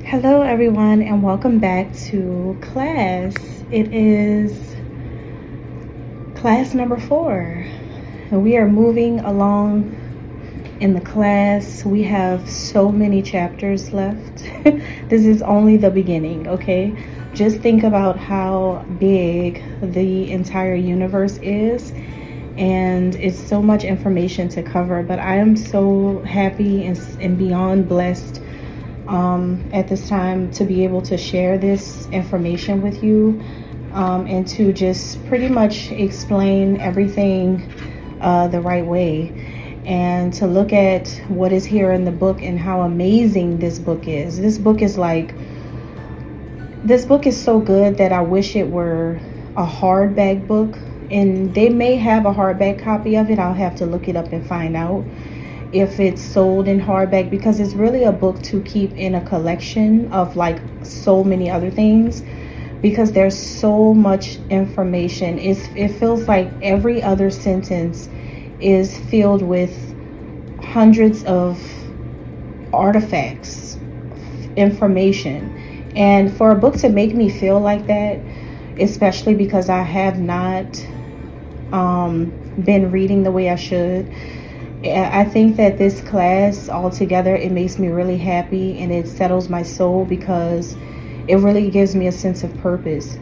Hello everyone and welcome back to class. It is class number 4 and we are moving along in the class. We have so many chapters left. This is only the beginning, okay? Just think about how big the entire universe is, and it's so much information to cover, but I am so happy and beyond blessed at this time to be able to share this information with you, and to just pretty much explain everything the right way, and to look at what is here in the book and how amazing this book is. This book is so good that I wish it were a hardback book, and they may have a hardback copy of it. I'll have to look it up and find out if it's sold in hardback, because it's really a book to keep in a collection of like so many other things, because there's so much information. It feels like every other sentence is filled with hundreds of artifacts, information. And for a book to make me feel like that, especially because I have not been reading the way I should, I think that this class altogether, it makes me really happy and it settles my soul, because it really gives me a sense of purpose.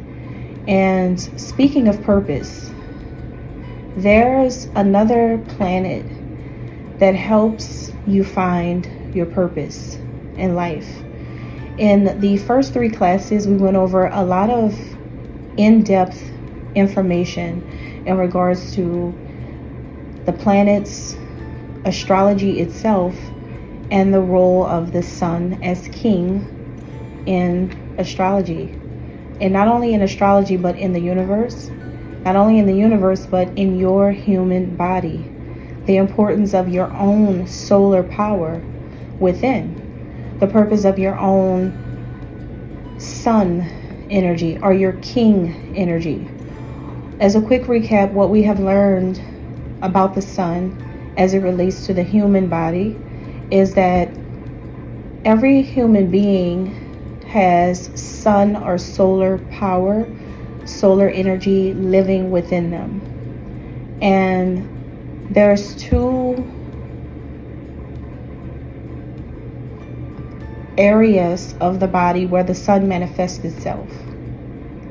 And speaking of purpose, there's another planet that helps you find your purpose in life. In the first 3 classes, we went over a lot of in-depth information in regards to the planets, astrology itself, and the role of the sun as king in astrology. And not only in astrology, but in the universe. Not only in the universe, but in your human body. The importance of your own solar power within. The purpose of your own sun energy, or your king energy. As a quick recap, what we have learned about the sun as it relates to the human body is that every human being has sun or solar power, solar energy living within them. And there's 2 areas of the body where the sun manifests itself: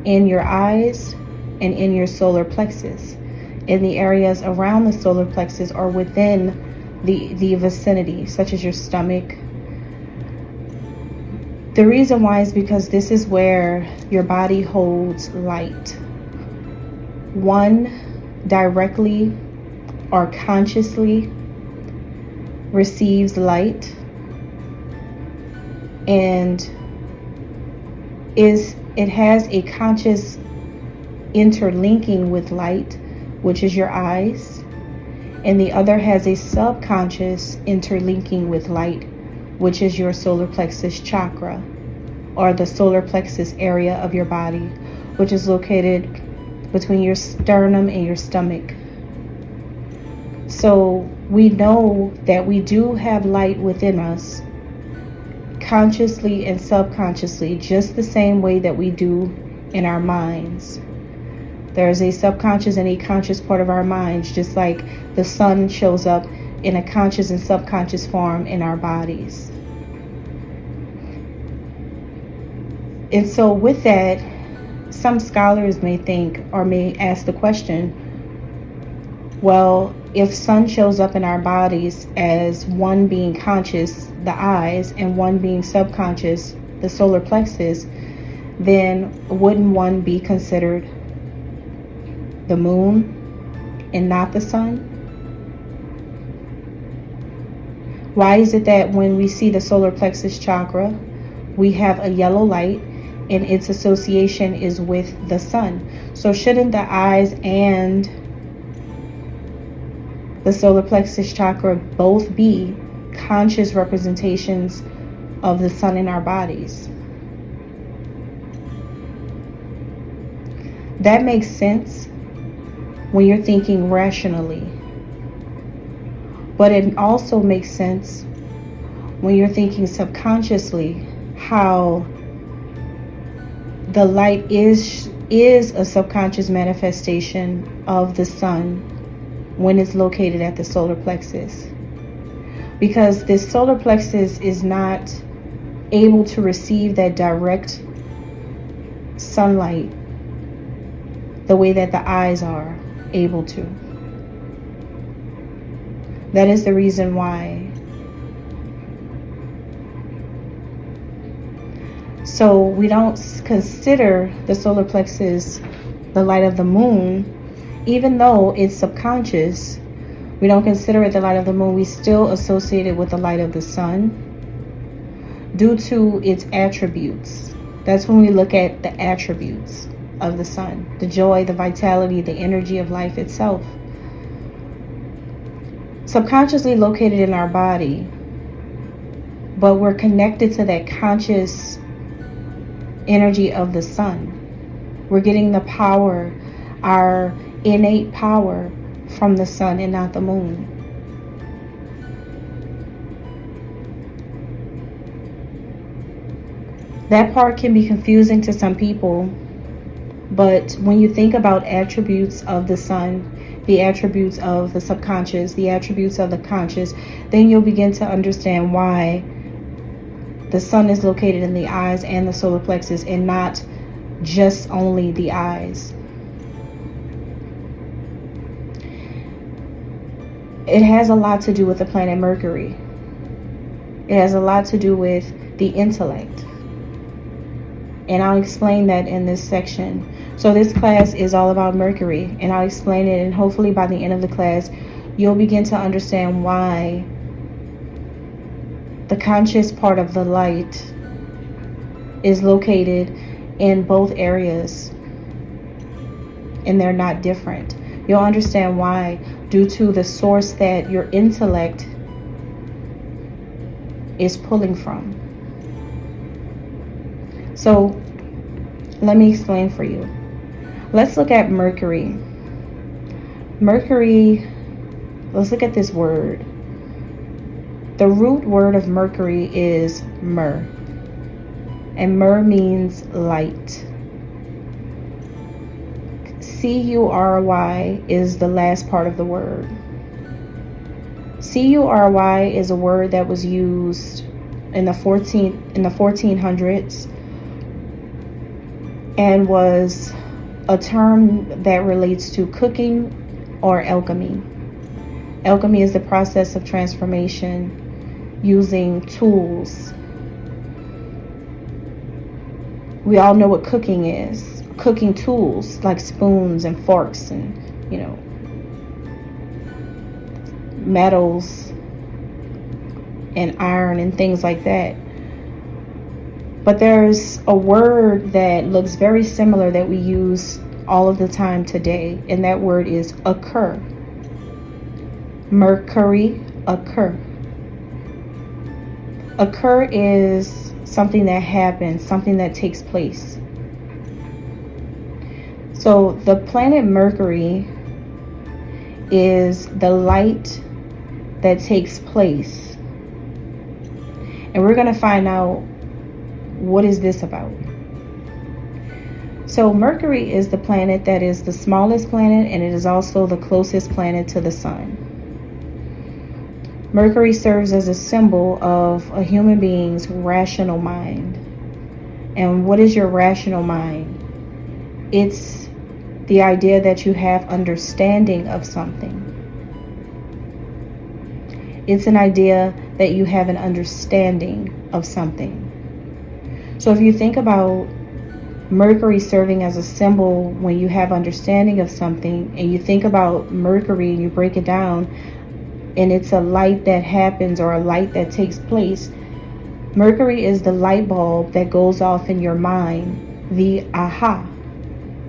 in your eyes and in your solar plexus. In the areas around the solar plexus or within the vicinity, such as your stomach. The reason why is because this is where your body holds light. One directly or consciously receives light and it has a conscious interlinking with light, which is your eyes, and the other has a subconscious interlinking with light, which is your solar plexus chakra, or the solar plexus area of your body, which is located between your sternum and your stomach. So we know that we do have light within us, consciously and subconsciously, just the same way that we do in our minds. There's a subconscious and a conscious part of our minds, just like the sun shows up in a conscious and subconscious form in our bodies. And so with that, some scholars may think or may ask the question, well, if sun shows up in our bodies as one being conscious, the eyes, and one being subconscious, the solar plexus, then wouldn't one be considered the moon and not the sun? Why is it that when we see the solar plexus chakra, we have a yellow light and its association is with the sun? So shouldn't the eyes and the solar plexus chakra both be conscious representations of the sun in our bodies? That makes sense when you're thinking rationally. But it also makes sense when you're thinking subconsciously. how the light is a subconscious manifestation of the sun when it's located at the solar plexus. Because this solar plexus is not able to receive that direct sunlight the way that the eyes are able to. That is the reason why. So we don't consider the solar plexus the light of the moon, even though it's subconscious. We don't consider it the light of the moon. We still associate it with the light of the sun due to its attributes. That's when we look at the attributes of the sun: the joy, the vitality, the energy of life itself. Subconsciously located in our body, but we're connected to that conscious energy of the sun. We're getting the power, our innate power, from the sun and not the moon. That part can be confusing to some people, but when you think about attributes of the sun, the attributes of the subconscious, the attributes of the conscious, then you'll begin to understand why the sun is located in the eyes and the solar plexus, and not just only the eyes. It has a lot to do with the planet Mercury. It has a lot to do with the intellect. And I'll explain that in this section. So this class is all about Mercury, and I'll explain it, and hopefully by the end of the class, you'll begin to understand why the conscious part of the light is located in both areas, and they're not different. You'll understand why, due to the source that your intellect is pulling from. So let me explain for you. Let's look at Mercury. Mercury, let's look at this word. The root word of Mercury is myrrh, and myrrh means light. C-U-R-Y is the last part of the word. C-U-R-Y is a word that was used in the 1400s and was a term that relates to cooking or alchemy. Alchemy is the process of transformation using tools. We all know what cooking is. Cooking tools like spoons and forks and, metals and iron and things like that. But there's a word that looks very similar that we use all of the time today, and that word is occur. Mercury, occur. Occur is something that happens, something that takes place. So the planet Mercury is the light that takes place. And we're going to find out, what is this about? So Mercury is the planet that is the smallest planet, and it is also the closest planet to the sun. Mercury serves as a symbol of a human being's rational mind. And what is your rational mind? It's the idea that you have understanding of something. It's an idea that you have an understanding of something. So if you think about Mercury serving as a symbol when you have understanding of something, and you think about Mercury and you break it down, and it's a light that happens or a light that takes place, Mercury is the light bulb that goes off in your mind, the aha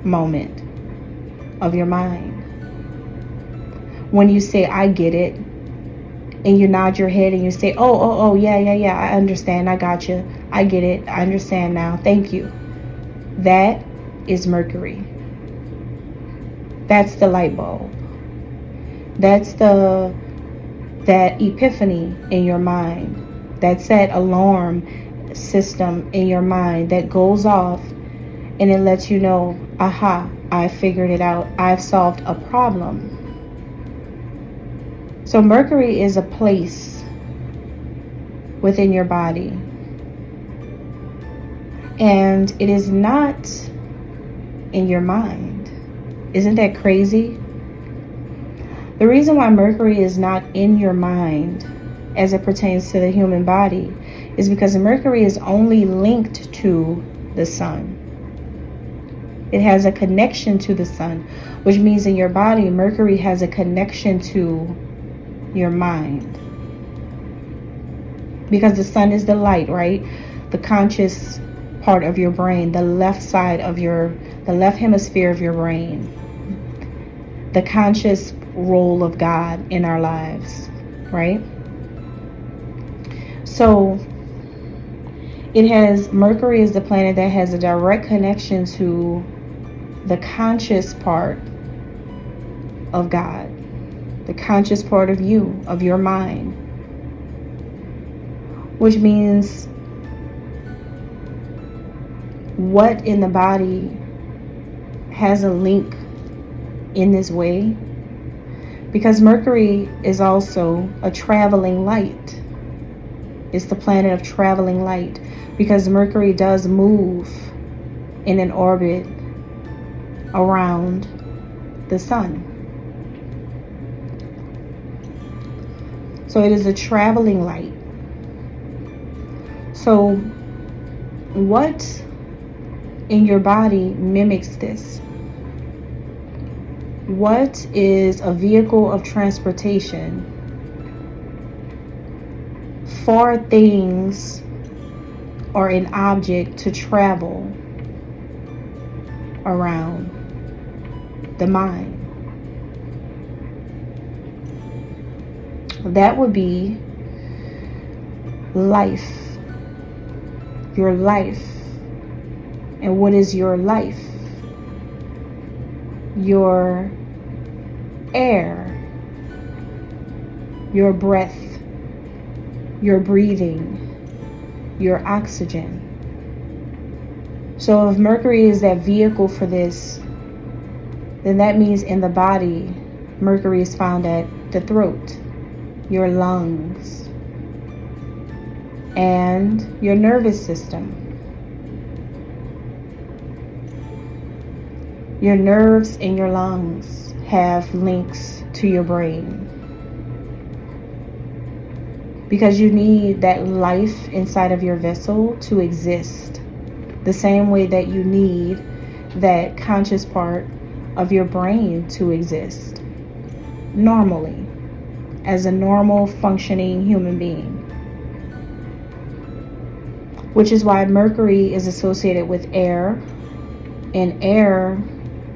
moment of your mind. When you say, I get it, and you nod your head and you say, oh, yeah, I understand, I got you, I get it, I understand now, thank you. That is Mercury. That's the light bulb. That's that epiphany in your mind. That's that alarm system in your mind that goes off and it lets you know, aha, I figured it out. I've solved a problem. So Mercury is a place within your body. And it is not in your mind. Isn't that crazy? The reason why Mercury is not in your mind as it pertains to the human body is because Mercury is only linked to the sun. It has a connection to the sun, which means in your body, Mercury has a connection to your mind. Because the sun is the light, right? The conscious part of your brain, the left side of the left hemisphere of your brain. The conscious role of God in our lives, right? So Mercury is the planet that has a direct connection to the conscious part of God, the conscious part of you, of your mind, which means what in the body has a link in this way, because Mercury is also a traveling light. It's the planet of traveling light, because Mercury does move in an orbit around the sun. So it is a traveling light. So what in your body mimics this? What is a vehicle of transportation for things or an object to travel around the mind? That would be life. Your life. And what is your life? Your air, your breath, your breathing, your oxygen. So if Mercury is that vehicle for this, then that means in the body, Mercury is found at the throat, your lungs, and your nervous system. Your nerves and your lungs have links to your brain, because you need that life inside of your vessel to exist, the same way that you need that conscious part of your brain to exist normally, as a normal functioning human being. Which is why Mercury is associated with air, and air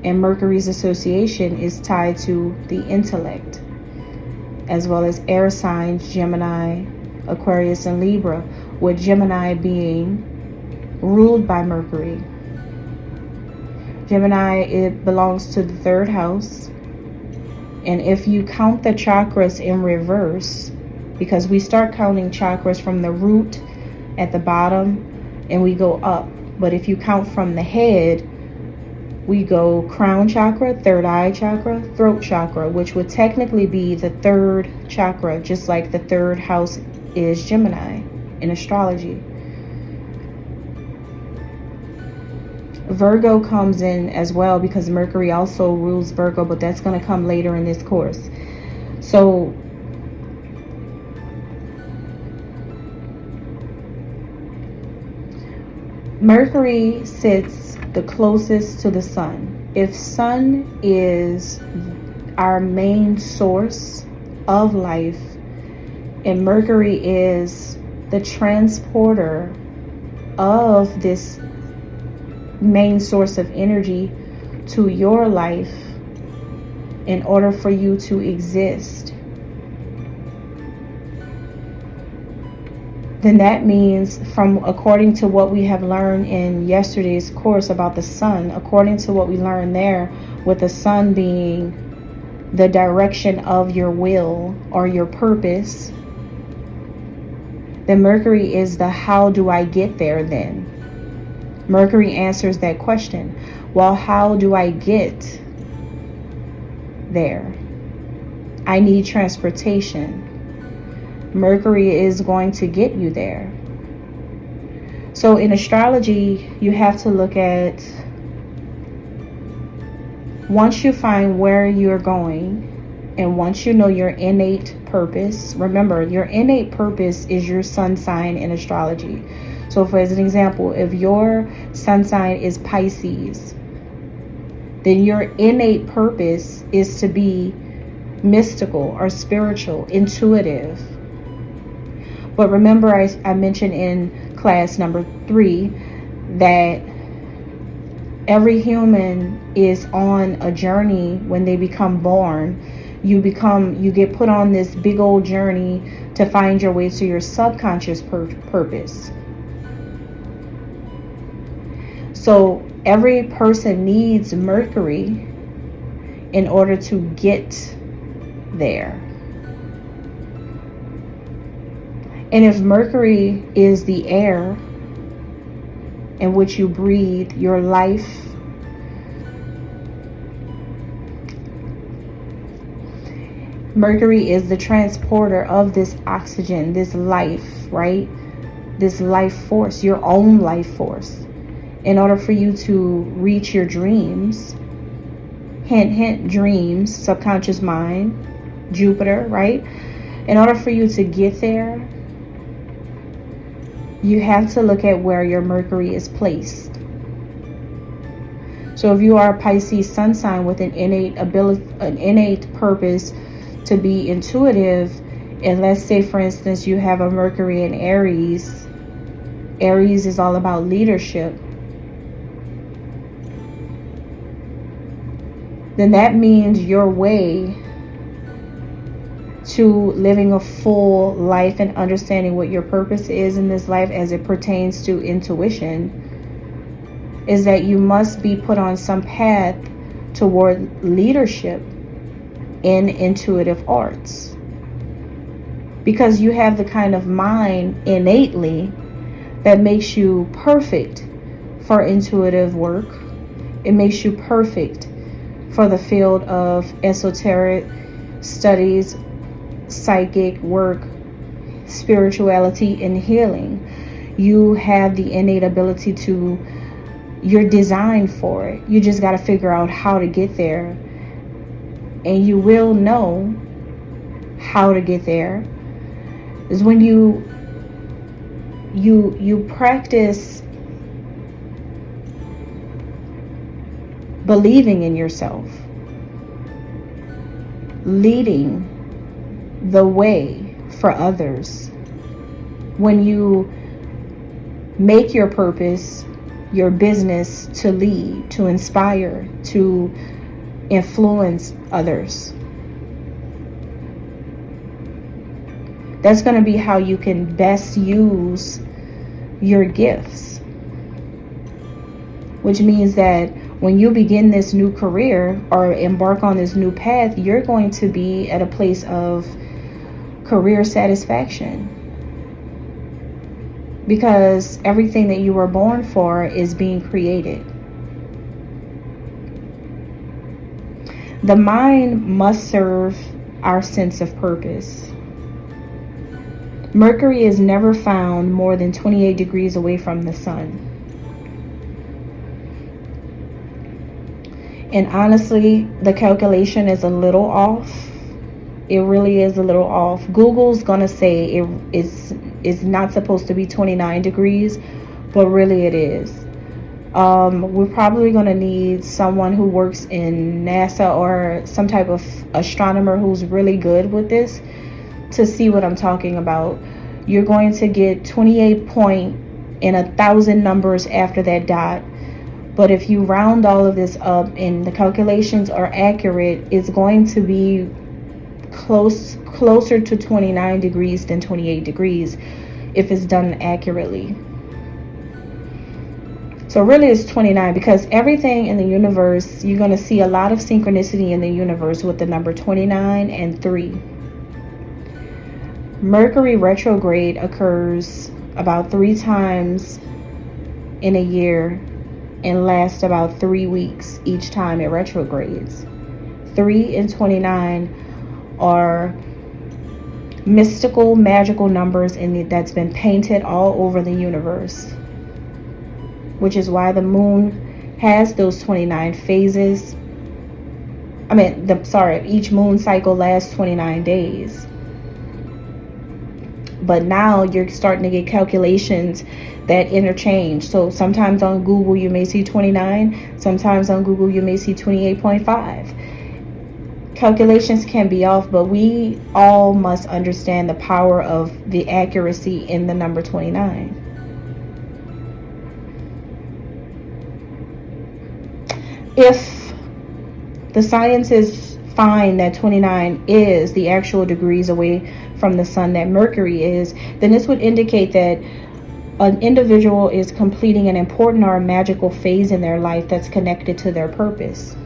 and Mercury's association is tied to the intellect, as well as air signs, Gemini, Aquarius, and Libra, with Gemini being ruled by Mercury. Gemini, it belongs to the third house. And if you count the chakras in reverse, because we start counting chakras from the root at the bottom and we go up. But if you count from the head, we go crown chakra, third eye chakra, throat chakra, which would technically be the third chakra, just like the third house is Gemini in astrology. Virgo comes in as well, because Mercury also rules Virgo, but that's going to come later in this course. So Mercury sits the closest to the sun. If sun is our main source of life, and Mercury is the transporter of this main source of energy to your life in order for you to exist, then that means, according to what we have learned in yesterday's course about the sun, according to what we learned there, with the sun being the direction of your will or your purpose, then Mercury is the how do I get there then. Mercury answers that question. Well, how do I get there? I need transportation. Mercury is going to get you there. So in astrology, you have to look at, once you find where you're going, and once you know your innate purpose, remember, your innate purpose is your sun sign in astrology. So for as an example, if your sun sign is Pisces, then your innate purpose is to be mystical or spiritual, intuitive. But remember, I mentioned in class number 3 that every human is on a journey. When they become born, you get put on this big old journey to find your way to your subconscious purpose. So every person needs Mercury in order to get there. And if Mercury is the air in which you breathe, your life, Mercury is the transporter of this oxygen, this life, right? This life force, your own life force. In order for you to reach your dreams, hint, hint, dreams, subconscious mind, Jupiter, right? In order for you to get there, you have to look at where your Mercury is placed. So if you are a Pisces sun sign with an innate purpose to be intuitive, and let's say for instance you have a Mercury in Aries. Aries is all about leadership. Then that means your way to living a full life and understanding what your purpose is in this life as it pertains to intuition is that you must be put on some path toward leadership in intuitive arts, because you have the kind of mind innately that makes you perfect for intuitive work. It makes you perfect for the field of esoteric studies, psychic work, spirituality, and healing. You have the innate ability to, you're designed for it. You just got to figure out how to get there. And you will know how to get there is when you practice believing in yourself, leading the way for others. When you make your purpose your business to lead, to inspire, to influence others. That's going to be how you can best use your gifts. Which means that when you begin this new career or embark on this new path, you're going to be at a place of career satisfaction. Because everything that you were born for is being created. The mind must serve our sense of purpose. Mercury is never found more than 28 degrees away from the sun. And honestly, the calculation is a little off. It really is a little off. Google's gonna say it's not supposed to be 29 degrees, but really it is. We're probably gonna need someone who works in NASA or some type of astronomer who's really good with this to see what I'm talking about. You're going to get 28 point and 1,000 numbers after that dot. But if you round all of this up and the calculations are accurate, it's going to be closer to 29 degrees than 28 degrees if it's done accurately. So really it's 29, because everything in the universe, you're going to see a lot of synchronicity in the universe with the number 29 and 3. Mercury retrograde occurs about 3 times in a year and lasts about 3 weeks each time it retrogrades. 3 and 29 are mystical, magical numbers that's been painted all over the universe, which is why the moon has those 29 phases. Each moon cycle lasts 29 days. But now you're starting to get calculations that interchange. So sometimes on Google you may see 29, sometimes on Google you may see 28.5. Calculations can be off, but we all must understand the power of the accuracy in the number 29. If the scientists find that 29 is the actual degrees away from the sun that Mercury is, then this would indicate that an individual is completing an important or a magical phase in their life that's connected to their purpose.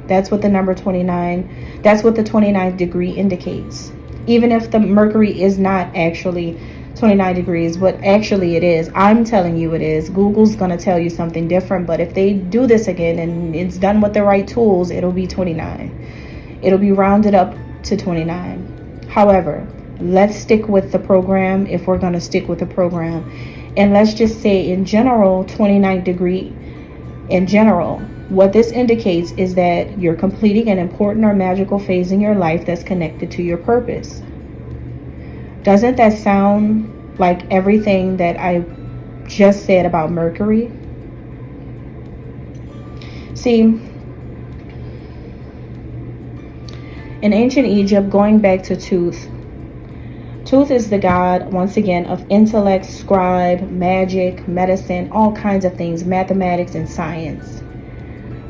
That's what the number 29, that's what the 29th degree indicates. Even if the Mercury is not actually 29 degrees, but actually it is. I'm telling you it is. Google's going to tell you something different, but if they do this again and it's done with the right tools, it'll be 29. It'll be rounded up to 29. However, let's stick with the program if we're going to stick with the program. And let's just say in general, 29th degree in general, what this indicates is that you're completing an important or magical phase in your life that's connected to your purpose. Doesn't that sound like everything that I just said about Mercury? See, in ancient Egypt, going back to Ṱhuth is the god, once again, of intellect, scribe, magic, medicine, all kinds of things, mathematics and science.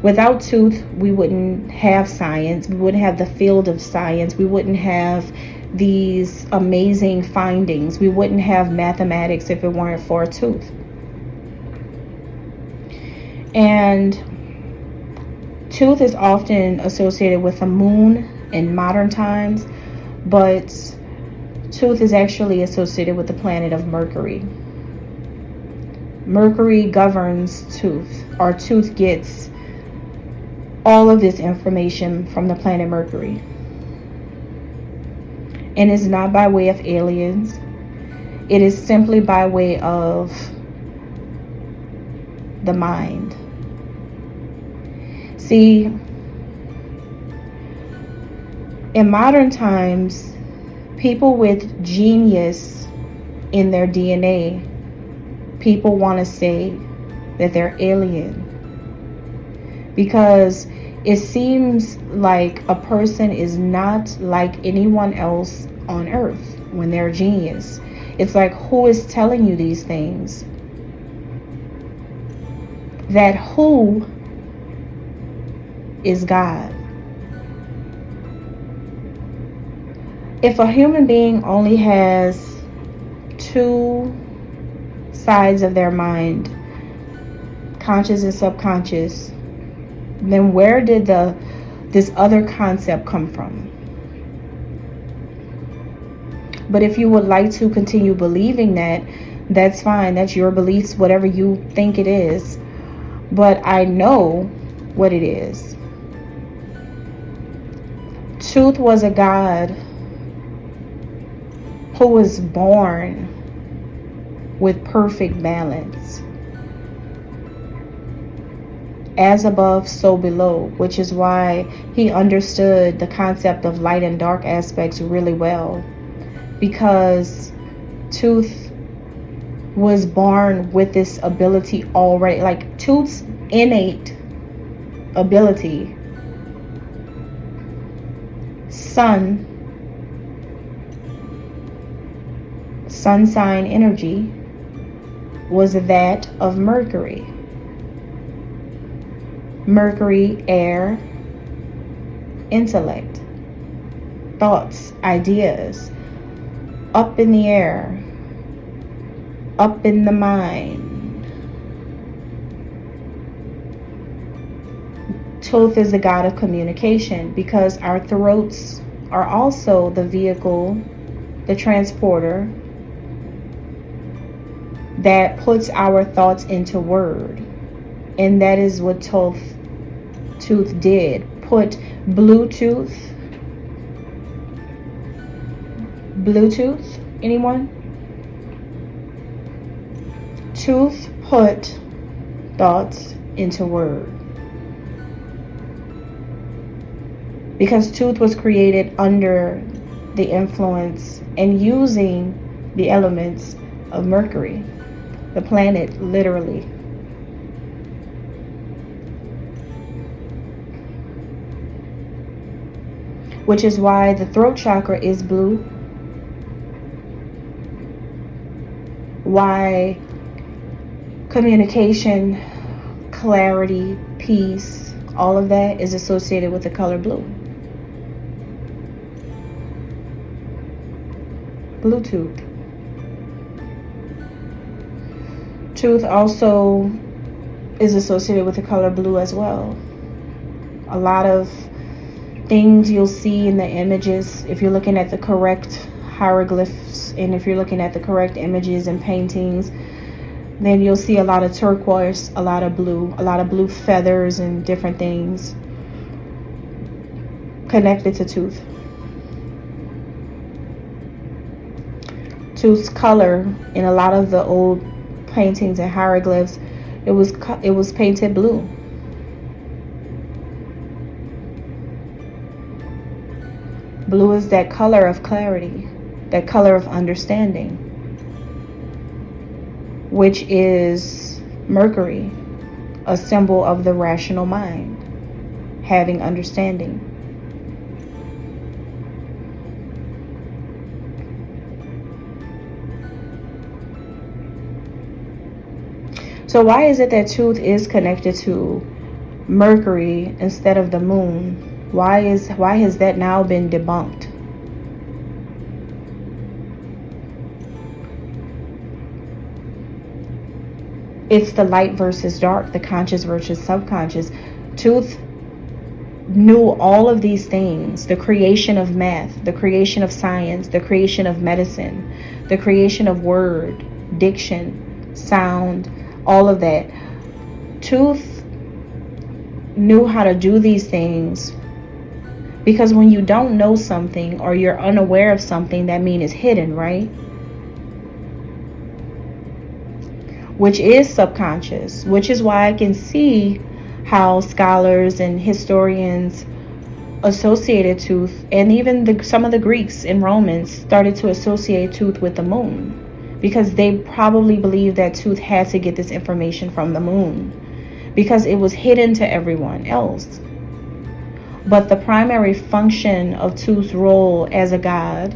Without Ṱhuth, we wouldn't have science. We wouldn't have the field of science. We wouldn't have these amazing findings. We wouldn't have mathematics if it weren't for Ṱhuth. And Ṱhuth is often associated with the moon in modern times, but Ṱhuth is actually associated with the planet of Mercury. Mercury governs Ṱhuth, or Ṱhuth gets all of this information from the planet Mercury. And it's not by way of aliens. It is simply by way of the mind. See, in modern times, people with genius in their DNA, people want to say that they're alien. Because it seems like a person is not like anyone else on earth when they're a genius. It's like, who is telling you these things? That who is God. If a human being only has 2 sides of their mind, conscious and subconscious, then where did this other concept come from? But if you would like to continue believing that, that's fine. That's your beliefs, whatever you think it is. But I know what it is. Ṱhuth was a god who was born with perfect balance. As above, so below, which is why he understood the concept of light and dark aspects really well. Because Ṱhuth was born with this ability already, like Ṱhuth's innate ability. Sun sign energy was that of Mercury. Mercury, air, intellect, thoughts, ideas, up in the air, up in the mind. Ṱhuth is the god of communication because our throats are also the vehicle the transporter that puts our thoughts into word. And that is what 𝂀𝁸 did. Put Bluetooth, anyone? 𝂀𝁸 put thoughts into word. Because 𝂀𝁸 was created under the influence and using the elements of Mercury, the planet, literally. Which is why the throat chakra is blue. Why communication, clarity, peace, all of that is associated with the color blue. Bluetooth. 𝂀𝁸 also is associated with the color blue as well. A lot of things you'll see in the images, if you're looking at the correct hieroglyphs and if you're looking at the correct images and paintings, then you'll see a lot of turquoise, a lot of blue feathers and different things connected to 𝂀𝁸. 𝂀𝁸's color in a lot of the old paintings and hieroglyphs, it was painted blue. Blue is that color of clarity, that color of understanding, which is Mercury, a symbol of the rational mind, having understanding. So why is it that 𝂀𝁸 is connected to Mercury instead of the moon? Why has that now been debunked? It's the light versus dark, the conscious versus subconscious. 𝂀𝁸 knew all of these things, the creation of math, the creation of science, the creation of medicine, the creation of word, diction, sound, all of that. 𝂀𝁸 knew how to do these things because when you don't know something or you're unaware of something, that means it's hidden, right? Which is subconscious, which is why I can see how scholars and historians associated 𝂀𝁸, and even some of the Greeks and Romans started to associate 𝂀𝁸 with the moon, because they probably believed that 𝂀𝁸 had to get this information from the moon because it was hidden to everyone else. But the primary function of 𝂀𝁸's role as a god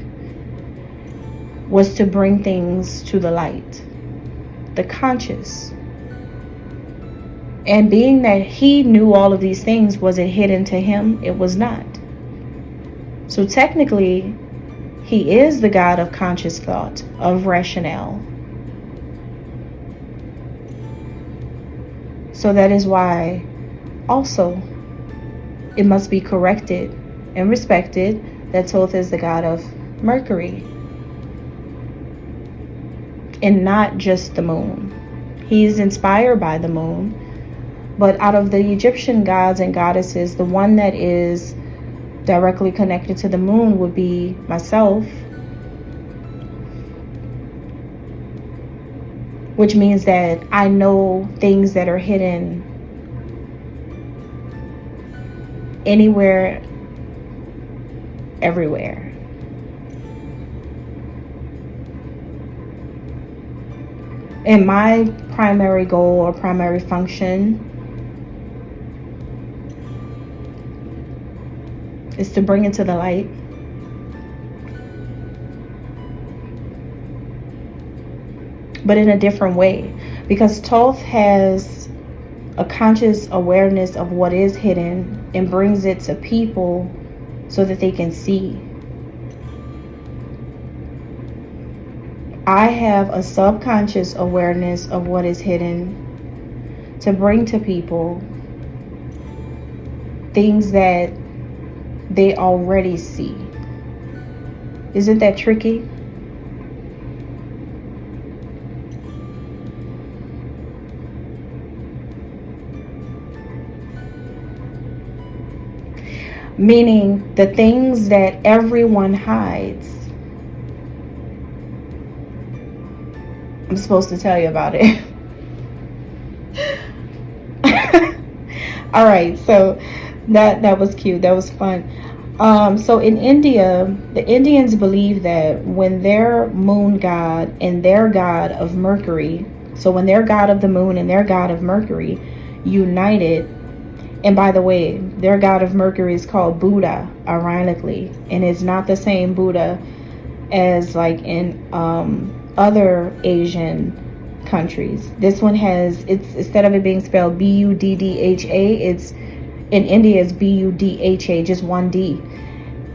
was to bring things to the light, the conscious. And being that he knew all of these things, was it hidden to him? It was not. So technically, he is the god of conscious thought, of rationale. So that is why also it must be corrected and respected that 𝂀𝁸 is the god of Mercury and not just the moon. He is inspired by the moon, but out of the Egyptian gods and goddesses, the one that is directly connected to the moon would be myself, which means that I know things that are hidden anywhere, everywhere. And my primary goal or primary function is to bring it to the light. But in a different way, because 𝂀𝁸 has a conscious awareness of what is hidden and brings it to people so that they can see. I have a subconscious awareness of what is hidden to bring to people things that they already see. Isn't that tricky? meaning the things that everyone hides. I'm supposed to tell you about it. All right, so that was cute. That was fun. So in India, the Indians believe that when their moon god and their god of Mercury, so when their god of the moon and their god of Mercury united, and by the way, their god of Mercury is called Buddha, ironically, and it's not the same Buddha as like in other Asian countries. This one has, it's, instead of it being spelled Buddha, it's in India it's Budha, just one D.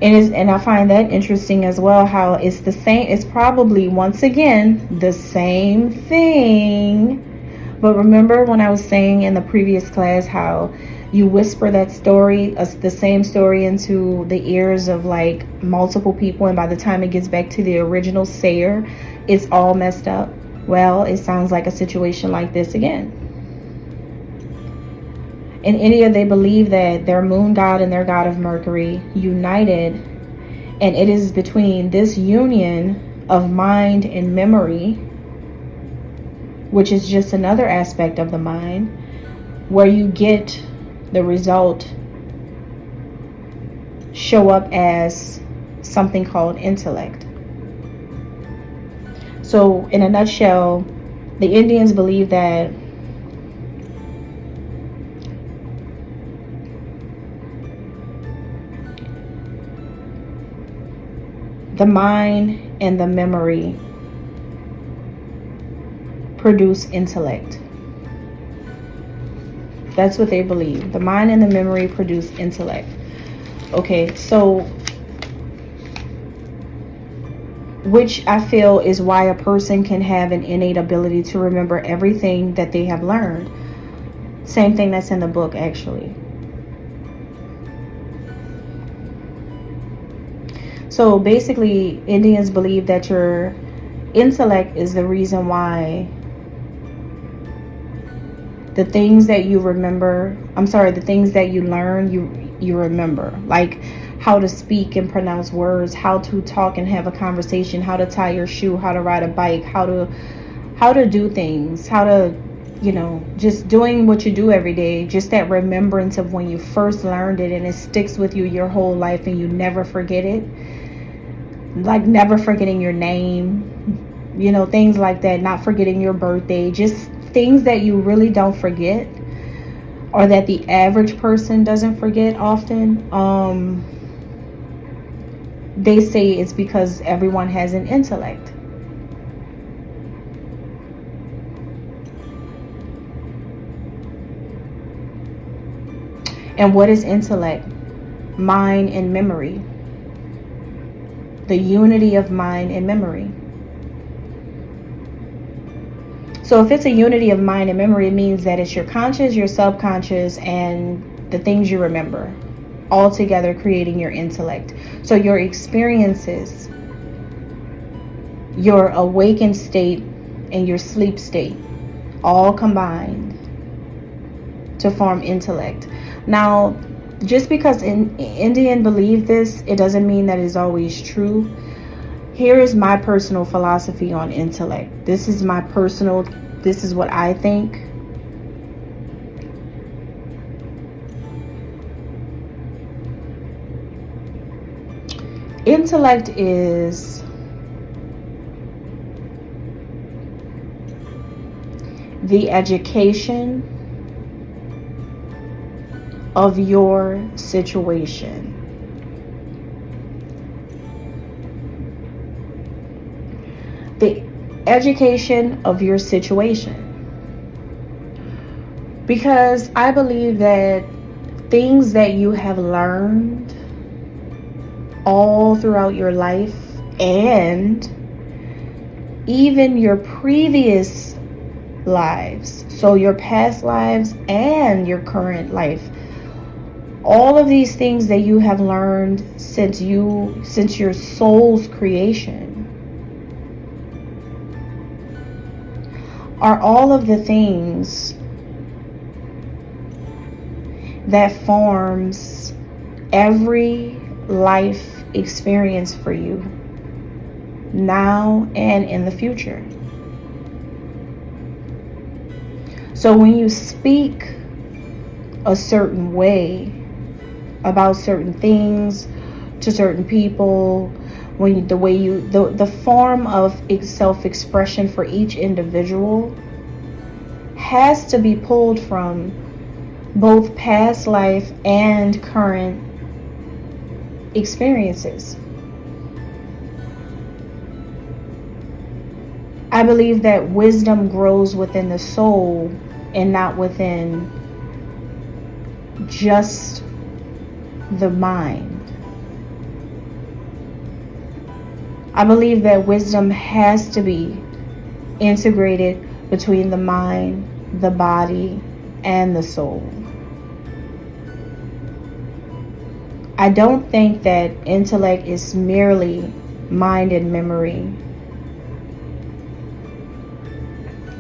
And I find that interesting as well, how it's the same, it's probably once again the same thing. But remember when I was saying in the previous class how you whisper that story, the same story, into the ears of like multiple people, and by the time it gets back to the original sayer, it's all messed up. Well, it sounds like a situation like this again. In India, they believe that their moon god and their god of Mercury united, and it is between this union of mind and memory, which is just another aspect of the mind, where you get the result show up as something called intellect. So in a nutshell, the Indians believe that the mind and the memory produce intellect. That's what they believe. The mind and the memory produce intellect. Okay, so which I feel is why a person can have an innate ability to remember everything that they have learned. Same thing that's in the book, actually. So basically, Indians believe that your intellect is the reason why the things that you remember, the things that you learn, you remember. Like how to speak and pronounce words, how to talk and have a conversation, how to tie your shoe, how to ride a bike, how to do things, how to, you know, just doing what you do every day. Just that remembrance of when you first learned it, and it sticks with you your whole life and you never forget it. Like never forgetting your name, you know, things like that, not forgetting your birthday, just things that you really don't forget, or that the average person doesn't forget often. They say it's because everyone has an intellect. And what is intellect? Mind and memory. The unity of mind and memory. So if it's a unity of mind and memory, it means that it's your conscious, your subconscious, and the things you remember, all together creating your intellect. So your experiences, your awakened state, and your sleep state, all combined to form intellect. Now, just because Indian believe this, it doesn't mean that it's always true. Here is my personal philosophy on intellect. This is what I think. Intellect is the education of your situation. The education of your situation. Because I believe that things that you have learned all throughout your life, and even your previous lives, so your past lives and your current life, all of these things that you have learned since your soul's creation are all of the things that forms every life experience for you, now and in the future. So when you speak a certain way about certain things to certain people, when the form of self-expression for each individual has to be pulled from both past life and current experiences. I believe that wisdom grows within the soul and not within just the mind. I believe that wisdom has to be integrated between the mind, the body, and the soul. I don't think that intellect is merely mind and memory.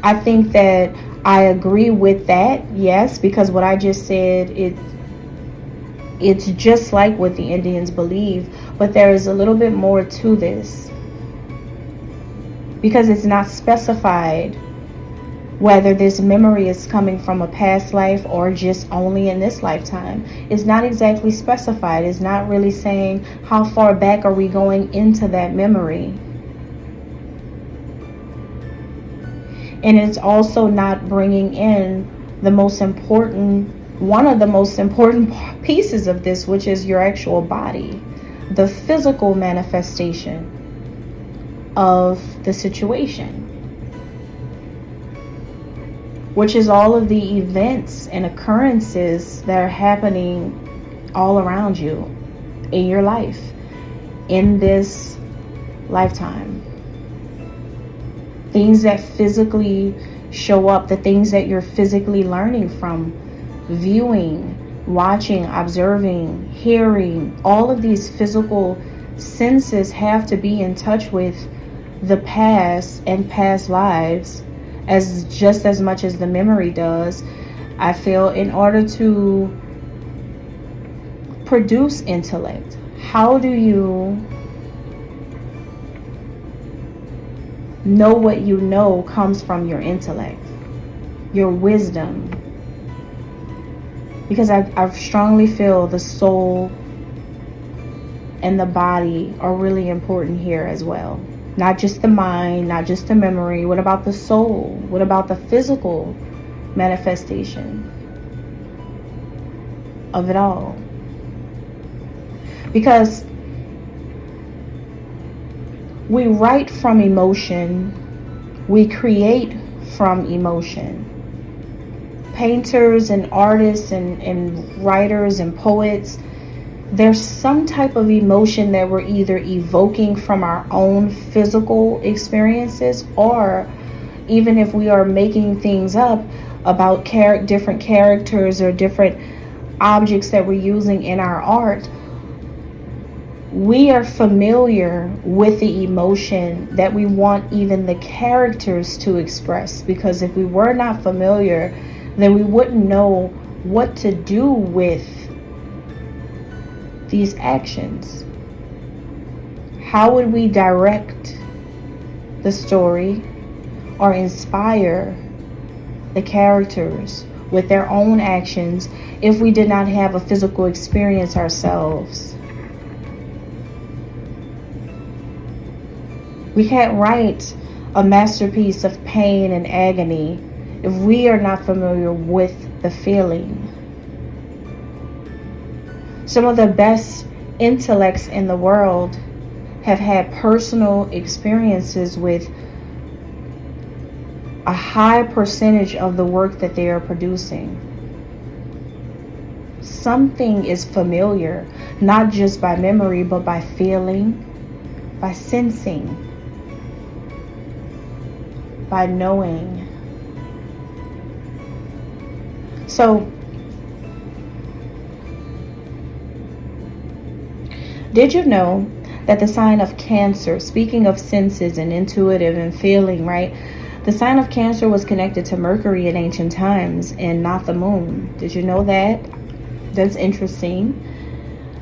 I think that I agree with that, yes, because what I just said, it's just like what the Indians believe, but there is a little bit more to this, because it's not specified whether this memory is coming from a past life or just only in this lifetime. It's not exactly specified. It's not really saying how far back are we going into that memory. And it's also not bringing in one of the most important pieces of this, which is your actual body, the physical manifestation of the situation, which is all of the events and occurrences that are happening all around you in your life in this lifetime. Things that physically show up, the things that you're physically learning from, viewing, watching, observing, hearing, all of these physical senses have to be in touch with the past and past lives just as much as the memory does, I feel, in order to produce intellect. How do you know what you know comes from your intellect, your wisdom? Because I strongly feel the soul and the body are really important here as well. Not just the mind, not just the memory. What about the soul? What about the physical manifestation of it all? Because we write from emotion, we create from emotion. Painters and artists and writers and poets, there's some type of emotion that we're either evoking from our own physical experiences, or even if we are making things up about different characters or different objects that we're using in our art, we are familiar with the emotion that we want even the characters to express. Because if we were not familiar, then we wouldn't know what to do with these actions. How would we direct the story or inspire the characters with their own actions if we did not have a physical experience ourselves? We can't write a masterpiece of pain and agony if we are not familiar with the feeling. Some of the best intellects in the world have had personal experiences with a high percentage of the work that they are producing. Something is familiar, not just by memory, but by feeling, by sensing, by knowing. So, did you know that the sign of Cancer, speaking of senses and intuitive and feeling, right? The sign of Cancer was connected to Mercury in ancient times and not the moon. Did you know that? That's interesting.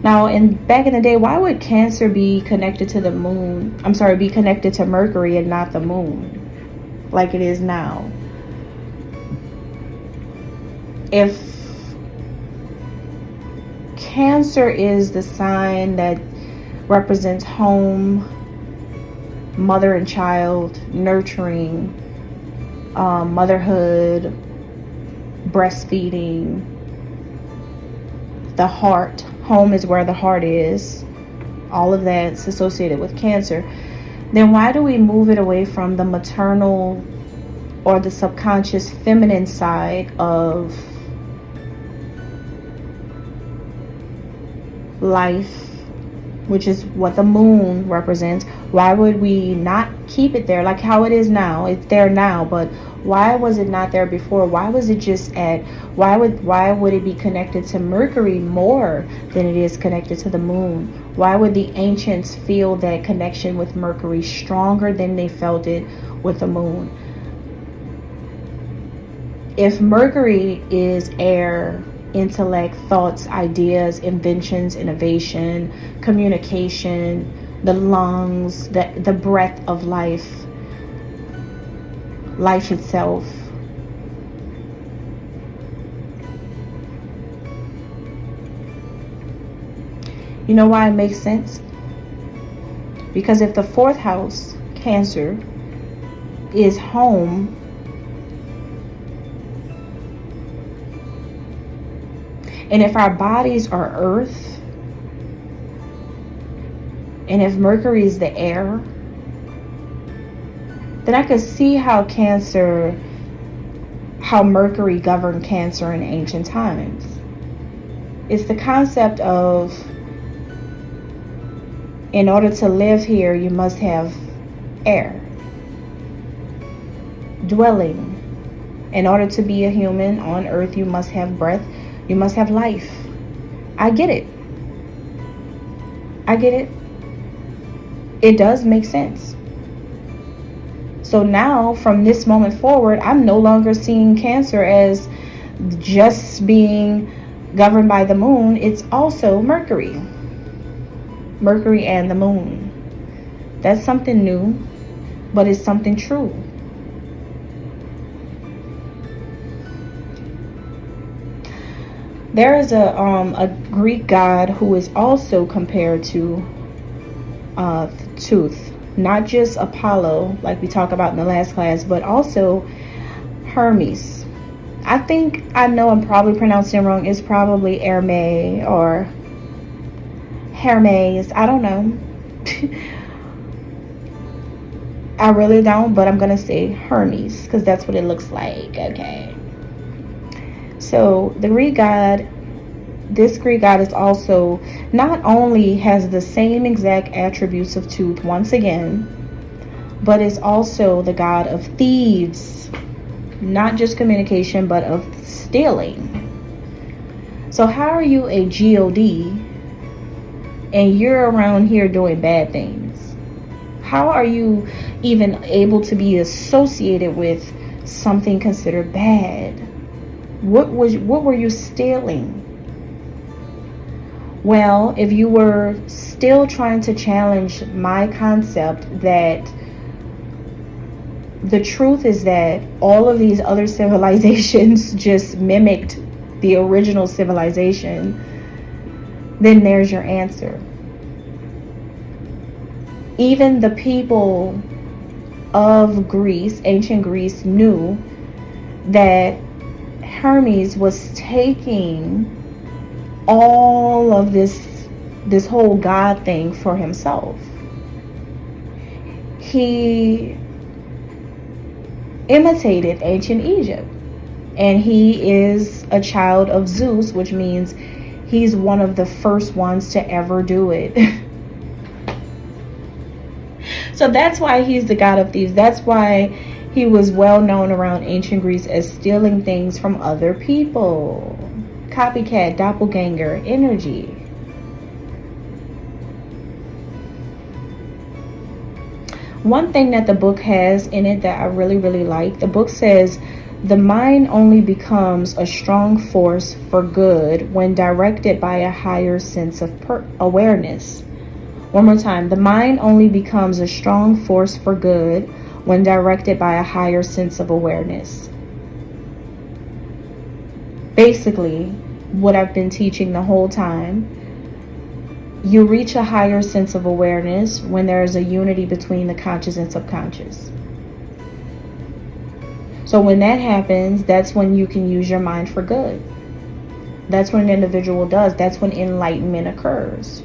Now, back in the day, why would Cancer be connected to the moon? I'm sorry, be connected to Mercury and not the moon, like it is now? If Cancer is the sign that represents home, mother and child, nurturing, motherhood, breastfeeding, the heart. Home is where the heart is. All of that's associated with Cancer. Then why do we move it away from the maternal or the subconscious feminine side of life, which is what the moon represents? Why would we not keep it there like how it is now? It's there now, but why was it not there before? Why was it just why would it be connected to Mercury more than it is connected to the moon? Why would the ancients feel that connection with Mercury stronger than they felt it with the moon? If Mercury is air, intellect, thoughts, ideas, inventions, innovation, communication, the lungs, the breath of life itself. You know why it makes sense? Because if the fourth house, Cancer, is home, and if our bodies are earth, and if Mercury is the air, then I could see how Mercury governed Cancer in ancient times. It's the concept of, in order to live here, you must have air. Dwelling. In order to be a human on earth, you must have breath. You must have life. I get it. It does make sense. So now, from this moment forward, I'm no longer seeing Cancer as just being governed by the moon. It's also Mercury. Mercury and the moon. That's something new, but it's something true. There is a Greek god who is also compared to 𝂀𝁈. Not just Apollo, like we talked about in the last class, but also Hermes. I know I'm probably pronouncing it wrong. It's probably Hermes or Hermes. I don't know. I really don't, but I'm going to say Hermes because that's what it looks like. Okay. So the Greek god, this Greek god is also, not only has the same exact attributes of 𝂀𝁈 once again, but is also the god of thieves. Not just communication, but of stealing. So how are you a God and you're around here doing bad things? How are you even able to be associated with something considered bad? What were you stealing? Well, if you were still trying to challenge my concept that the truth is that all of these other civilizations just mimicked the original civilization, then there's your answer. Even the people of Greece, ancient Greece, knew that Hermes was taking all of this whole God thing for himself. He imitated ancient Egypt, and he is a child of Zeus, which means he's one of the first ones to ever do it. So that's why he's the god of thieves. That's why he was well known around ancient Greece as stealing things from other people. Copycat, doppelganger energy. One thing that the book has in it that I really, really like, the book says The mind only becomes a strong force for good when directed by a higher sense of awareness. One more time. The mind only becomes a strong force for good when directed by a higher sense of awareness. Basically, what I've been teaching the whole time, you reach a higher sense of awareness when there is a unity between the conscious and subconscious. So when that happens, that's when you can use your mind for good. That's what an individual does. That's when enlightenment occurs.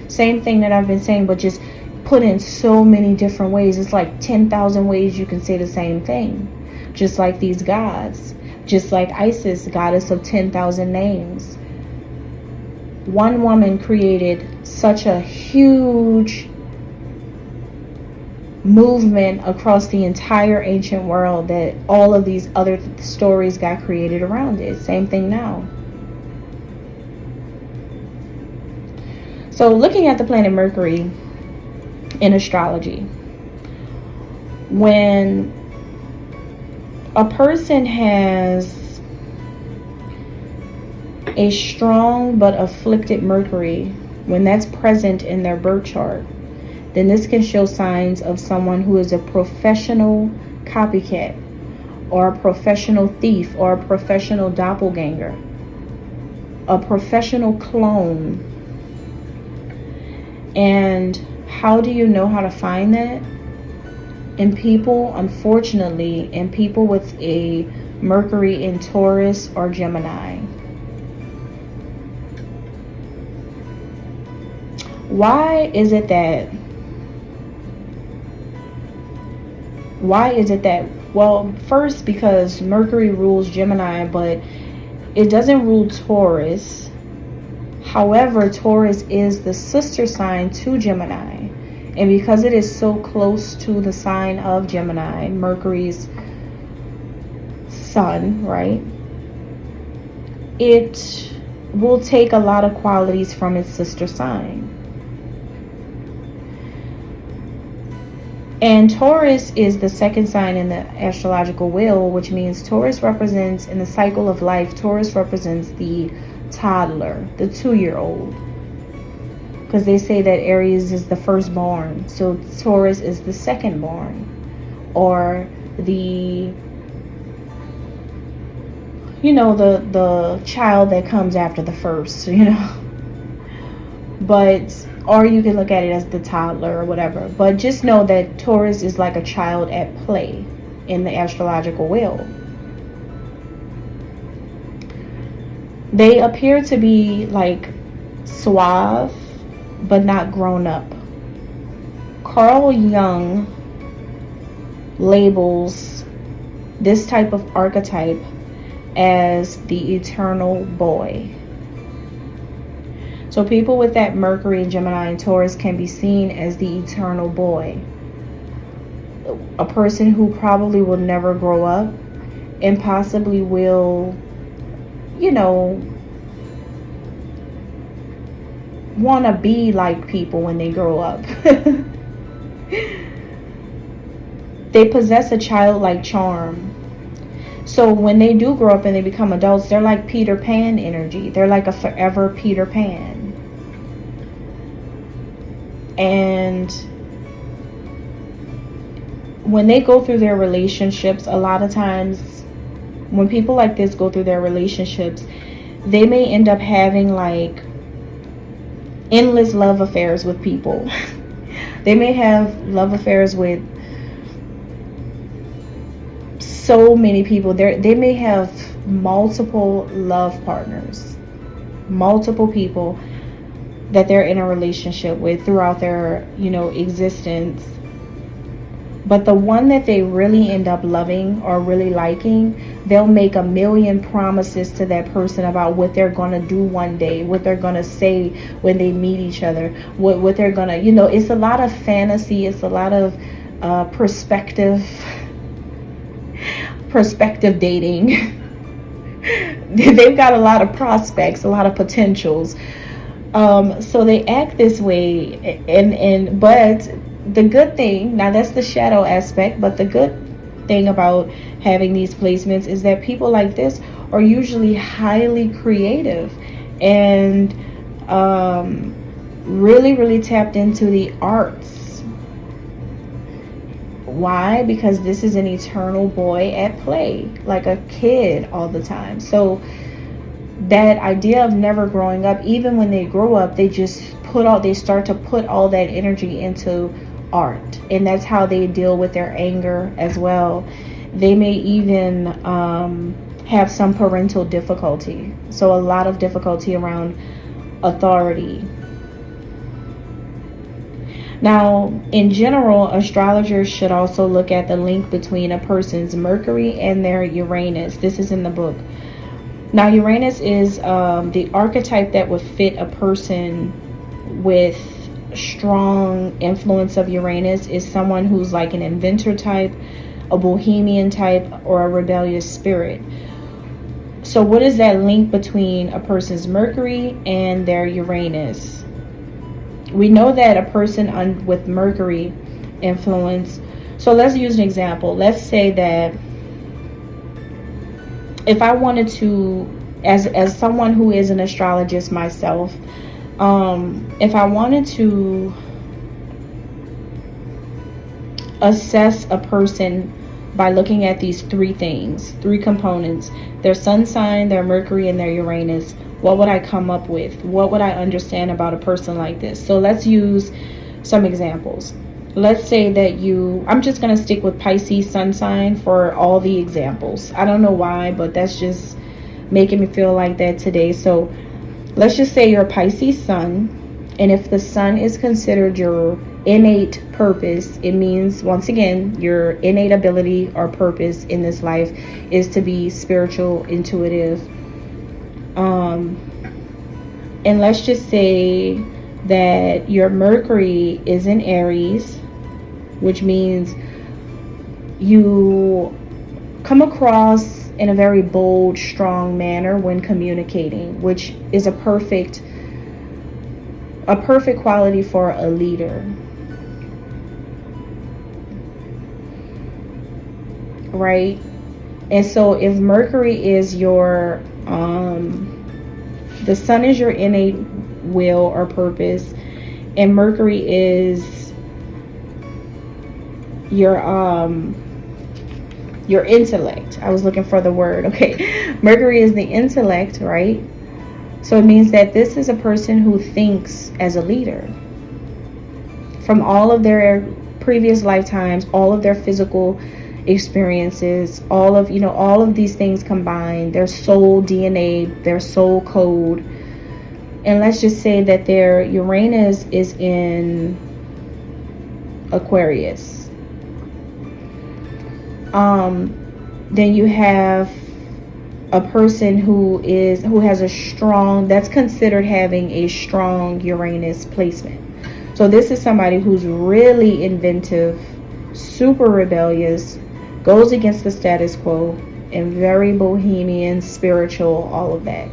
Same thing that I've been saying, but just put in so many different ways. It's like 10,000 ways you can say the same thing. Just like these gods. Just like Isis, goddess of 10,000 names. One woman created such a huge movement across the entire ancient world that all of these other stories got created around it. Same thing now. So looking at the planet Mercury in astrology, when a person has a strong but afflicted Mercury, when that's present in their birth chart, then this can show signs of someone who is a professional copycat, or a professional thief, or a professional doppelganger, a professional clone. And how do you know how to find that? In people, unfortunately, in people with a Mercury in Taurus or Gemini. Why is it that? Well, first, because Mercury rules Gemini, but it doesn't rule Taurus. However, Taurus is the sister sign to Gemini. And because it is so close to the sign of Gemini, Mercury's sun, right? It will take a lot of qualities from its sister sign. And Taurus is the second sign in the astrological wheel, which means Taurus represents, in the cycle of life, Taurus represents the toddler, the 2-year-old. Because they say that Aries is the firstborn, so Taurus is the secondborn, or the, the child that comes after the first, But, or you can look at it as the toddler or whatever. But just know that Taurus is like a child at play in the astrological wheel. They appear to be like suave, but not grown up. Carl Jung labels this type of archetype as the eternal boy. So people with that Mercury, Gemini, and Taurus can be seen as the eternal boy. A person who probably will never grow up and possibly will, want to be like people when they grow up. They possess a childlike charm. So when they do grow up and they become adults, they're like Peter Pan energy. They're like a forever Peter Pan. And when they go through their relationships, a lot of times when people like this go through their relationships, they may end up having like endless love affairs with people. They may have love affairs with so many people. They may have multiple love partners, multiple people that they're in a relationship with throughout their, existence. But the one that they really end up loving or really liking, they'll make a million promises to that person about what they're going to do one day, what they're going to say when they meet each other, what they're going to, it's a lot of fantasy. It's a lot of perspective dating. They've got a lot of prospects, a lot of potentials. So they act this way, but the good thing, now that's the shadow aspect, but the good thing about having these placements is that people like this are usually highly creative and really, really tapped into the arts. Why? Because this is an eternal boy at play, like a kid all the time. So that idea of never growing up, even when they grow up, they start to put all that energy into art. And that's how they deal with their anger as well. They may even have some parental difficulty. So a lot of difficulty around authority. Now, in general, astrologers should also look at the link between a person's Mercury and their Uranus. This is in the book. Now, Uranus is the archetype that would fit a person with strong influence of Uranus is someone who's like an inventor type, a bohemian type, or a rebellious spirit. So what is that link between a person's Mercury and their Uranus? We know that a person with Mercury influence, so let's use an example. Let's say that if I wanted to, as someone who is an astrologist myself, if I wanted to assess a person by looking at these three things, three components, their sun sign, their Mercury, and their Uranus, what would I come up with? What would I understand about a person like this? So let's use some examples. Let's say that I'm just going to stick with Pisces sun sign for all the examples. I don't know why, but that's just making me feel like that today. So let's just say you're a Pisces sun, and if the sun is considered your innate purpose, it means, once again, your innate ability or purpose in this life is to be spiritual, intuitive. And let's just say that your Mercury is in Aries, which means you come across in a very bold, strong manner when communicating, which is a perfect quality for a leader. Right? And so if Mercury is your the sun is your innate will or purpose, and Mercury is your intellect. I was looking for the word. Okay. Mercury is the intellect, right? So it means that this is a person who thinks as a leader. From all of their previous lifetimes, all of their physical experiences, all of these things combined, their soul DNA, their soul code. And let's just say that their Uranus is in Aquarius. Then you have a person who has a strong, that's considered having a strong Uranus placement. So this is somebody who's really inventive, super rebellious, goes against the status quo, and very bohemian, spiritual, all of that.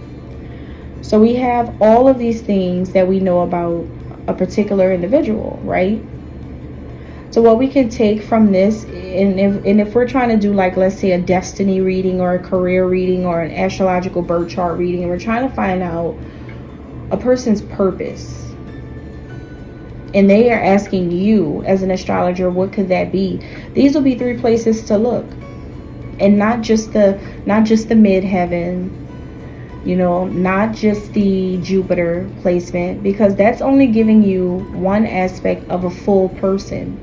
So we have all of these things that we know about a particular individual, right? So what we can take from this, and if we're trying to do, like, let's say a destiny reading or a career reading or an astrological birth chart reading, and we're trying to find out a person's purpose, and they are asking you as an astrologer, what could that be? These will be three places to look, and not just the midheaven, not just the Jupiter placement, because that's only giving you one aspect of a full person.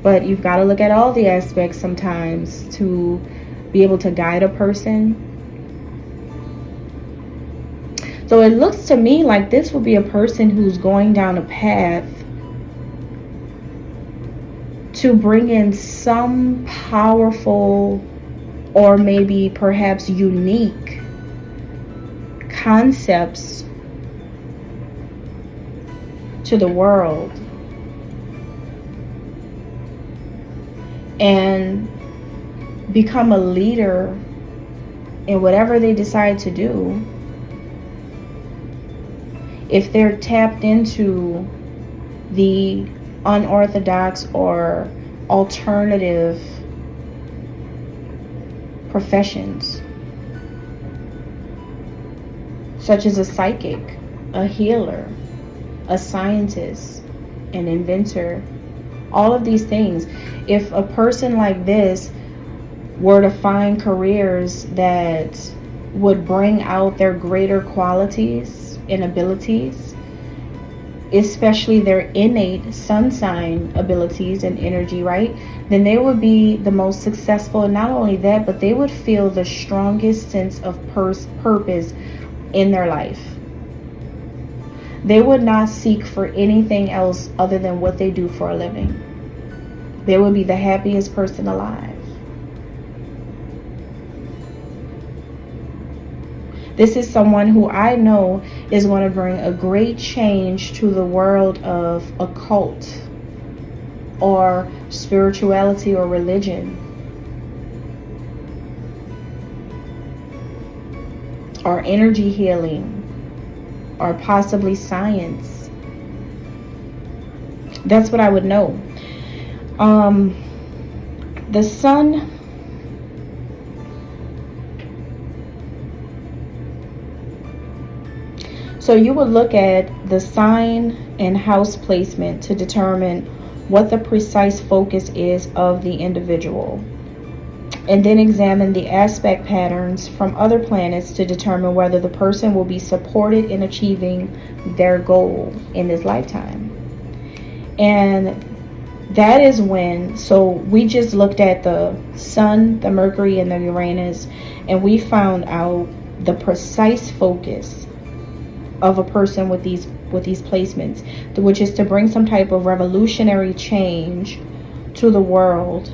But you've got to look at all the aspects sometimes to be able to guide a person. So it looks to me like this will be a person who's going down a path to bring in some powerful or maybe perhaps unique concepts to the world, and become a leader in whatever they decide to do. If they're tapped into the unorthodox or alternative professions, such as a psychic, a healer, a scientist, an inventor, all of these things. If a person like this were to find careers that would bring out their greater qualities and abilities, especially their innate sun sign abilities and energy, right, then they would be the most successful. And not only that, but they would feel the strongest sense of purpose in their life. They would not seek for anything else other than what they do for a living. They would be the happiest person alive. This is someone who I know is going to bring a great change to the world of occult or spirituality or religion, or energy healing, or possibly science. That's what I would know. The sun, so you would look at the sign and house placement to determine what the precise focus is of the individual, and then examine the aspect patterns from other planets to determine whether the person will be supported in achieving their goal in this lifetime. And that is when, so we just looked at the sun, the Mercury, and the Uranus, and we found out the precise focus of a person with these placements, which is to bring some type of revolutionary change to the world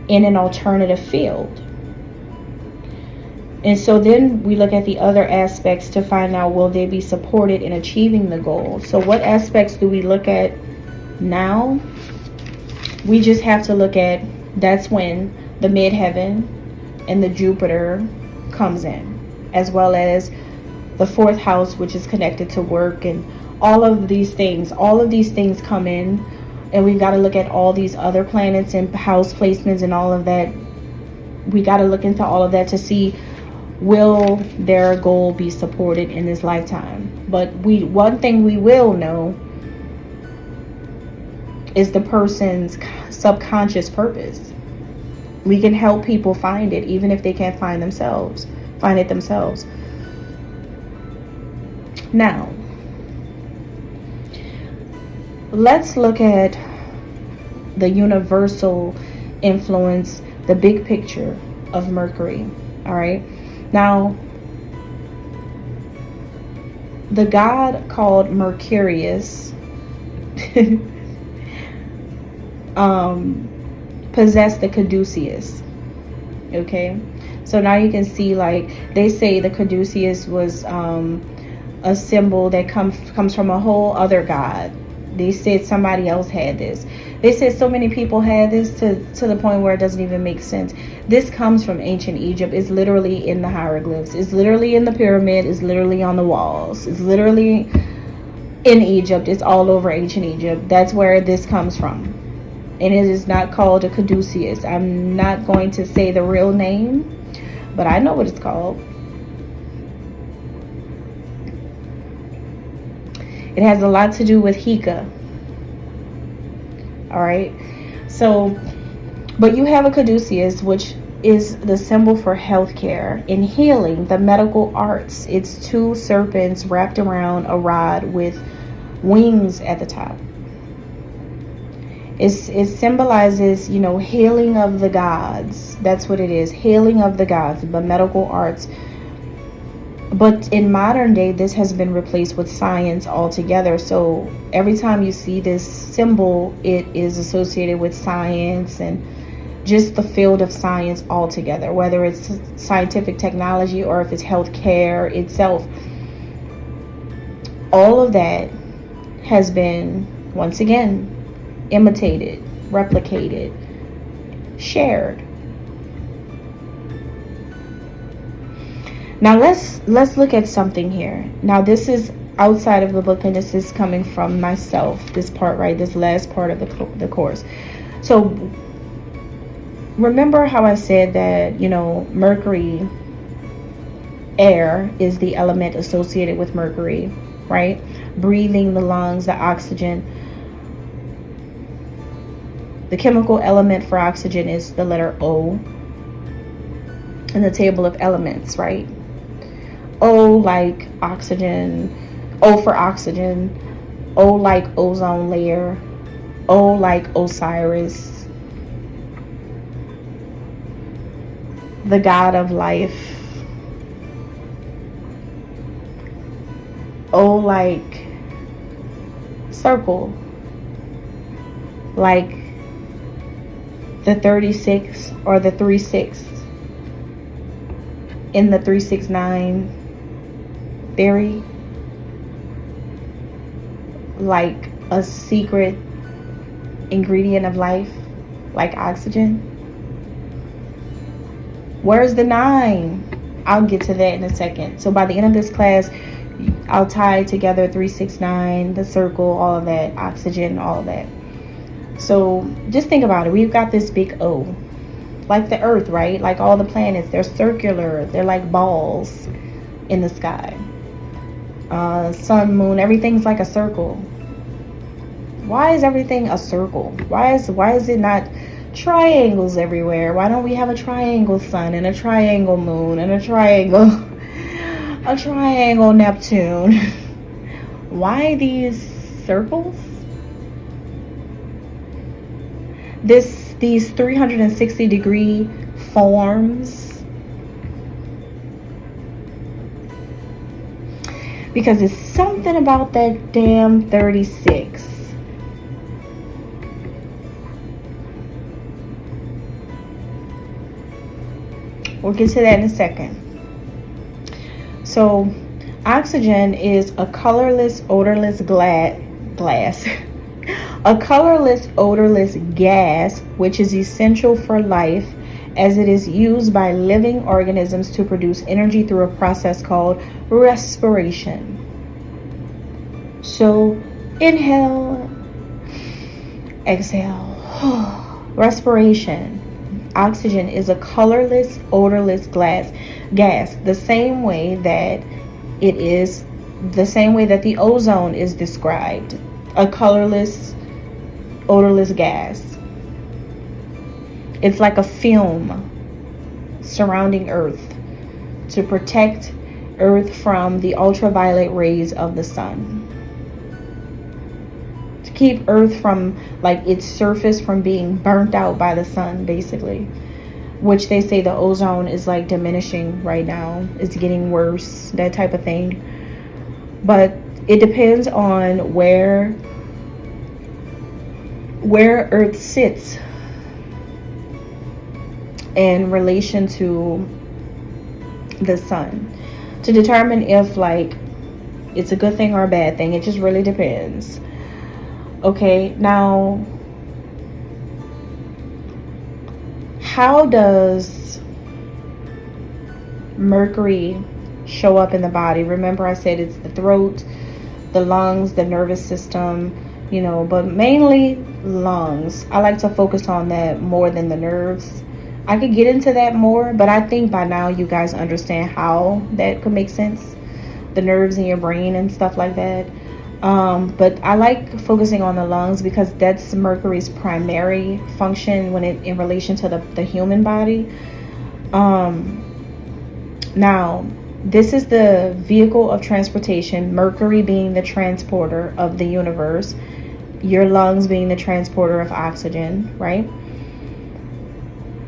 in an alternative field. And so then we look at the other aspects to find out, will they be supported in achieving the goal? So what aspects do we look at now? We just have to look at, that's when the midheaven and the Jupiter comes in, as well as the fourth house, which is connected to work, and all of these things come in. And we've got to look at all these other planets and house placements and all of that. We got to look into all of that to see, will their goal be supported in this lifetime? But one thing we will know is the person's subconscious purpose. We can help people find it, even if they can't find it themselves. Now, let's look at the universal influence, the big picture of Mercury. All right. Now, the god called Mercurius possessed the caduceus. Okay. So now you can see, like, they say the caduceus was a symbol that comes from a whole other god. They said somebody else had this. They said so many people had this to the point where it doesn't even make sense. This comes from ancient Egypt. It's literally in the hieroglyphs. It's literally in the pyramid. It's literally on the walls. It's literally in Egypt. It's all over ancient Egypt. That's where this comes from. And it is not called a caduceus. I'm not going to say the real name, but I know what it's called. It has a lot to do with Hika. All right. So, but you have a caduceus, which is the symbol for healthcare and healing, the medical arts. It's two serpents wrapped around a rod with wings at the top. It symbolizes, healing of the gods. That's what it is. Healing of the gods, the medical arts. But in modern day, this has been replaced with science altogether. So every time you see this symbol, it is associated with science and just the field of science altogether, whether it's scientific technology or if it's healthcare itself. All of that has been, once again, imitated, replicated, shared. Now let's look at something here. Now this is outside of the book, and this is coming from myself. This part, right? This last part of the course. So remember how I said that, you know, Mercury, air, is the element associated with Mercury, right? Breathing, the lungs, the oxygen. The chemical element for oxygen is the letter O in the table of elements, right? O like oxygen, O for oxygen, O like ozone layer, O like Osiris, the god of life. O like circle, like the 36 or the 3/6 in the 369 theory, like a secret ingredient of life, like oxygen. Where's the 9? I'll get to that in a second. So by the end of this class, I'll tie together 369, the circle, all of that, oxygen, all of that. So just think about it. We've got this big O, like the earth, right? Like all the planets, they're circular. They're like balls in the sky. Sun, moon, everything's like a circle. Why is everything a circle? Why is it not triangles everywhere? Why don't we have a triangle sun and a triangle moon and a triangle Neptune? Why these circles? These 360-degree forms, because it's something about that damn 36. We'll get to that in a second. So oxygen is a colorless, odorless glass a colorless, odorless gas, which is essential for life, as it is used by living organisms to produce energy through a process called respiration. So inhale, exhale. Respiration. Oxygen is a colorless, odorless gas, the same way that the ozone is described, a colorless, odorless gas. It's like a film surrounding Earth to protect Earth from the ultraviolet rays of the sun, to keep Earth from, like, its surface from being burnt out by the sun, basically, which they say the ozone is like diminishing right now. It's getting worse, that type of thing. But it depends on where Earth sits in relation to the sun to determine if, like, it's a good thing or a bad thing. It just really depends. Okay, now how does Mercury show up in the body? Remember I said it's the throat, the lungs, the nervous system, you know, but mainly lungs. I like to focus on that more than the nerves. I could get into that more, but I think by now you guys understand how that could make sense. The nerves in your brain and stuff like that. But I like focusing on the lungs because that's Mercury's primary function in relation to the human body. Now, this is the vehicle of transportation, Mercury being the transporter of the universe, your lungs being the transporter of oxygen, right?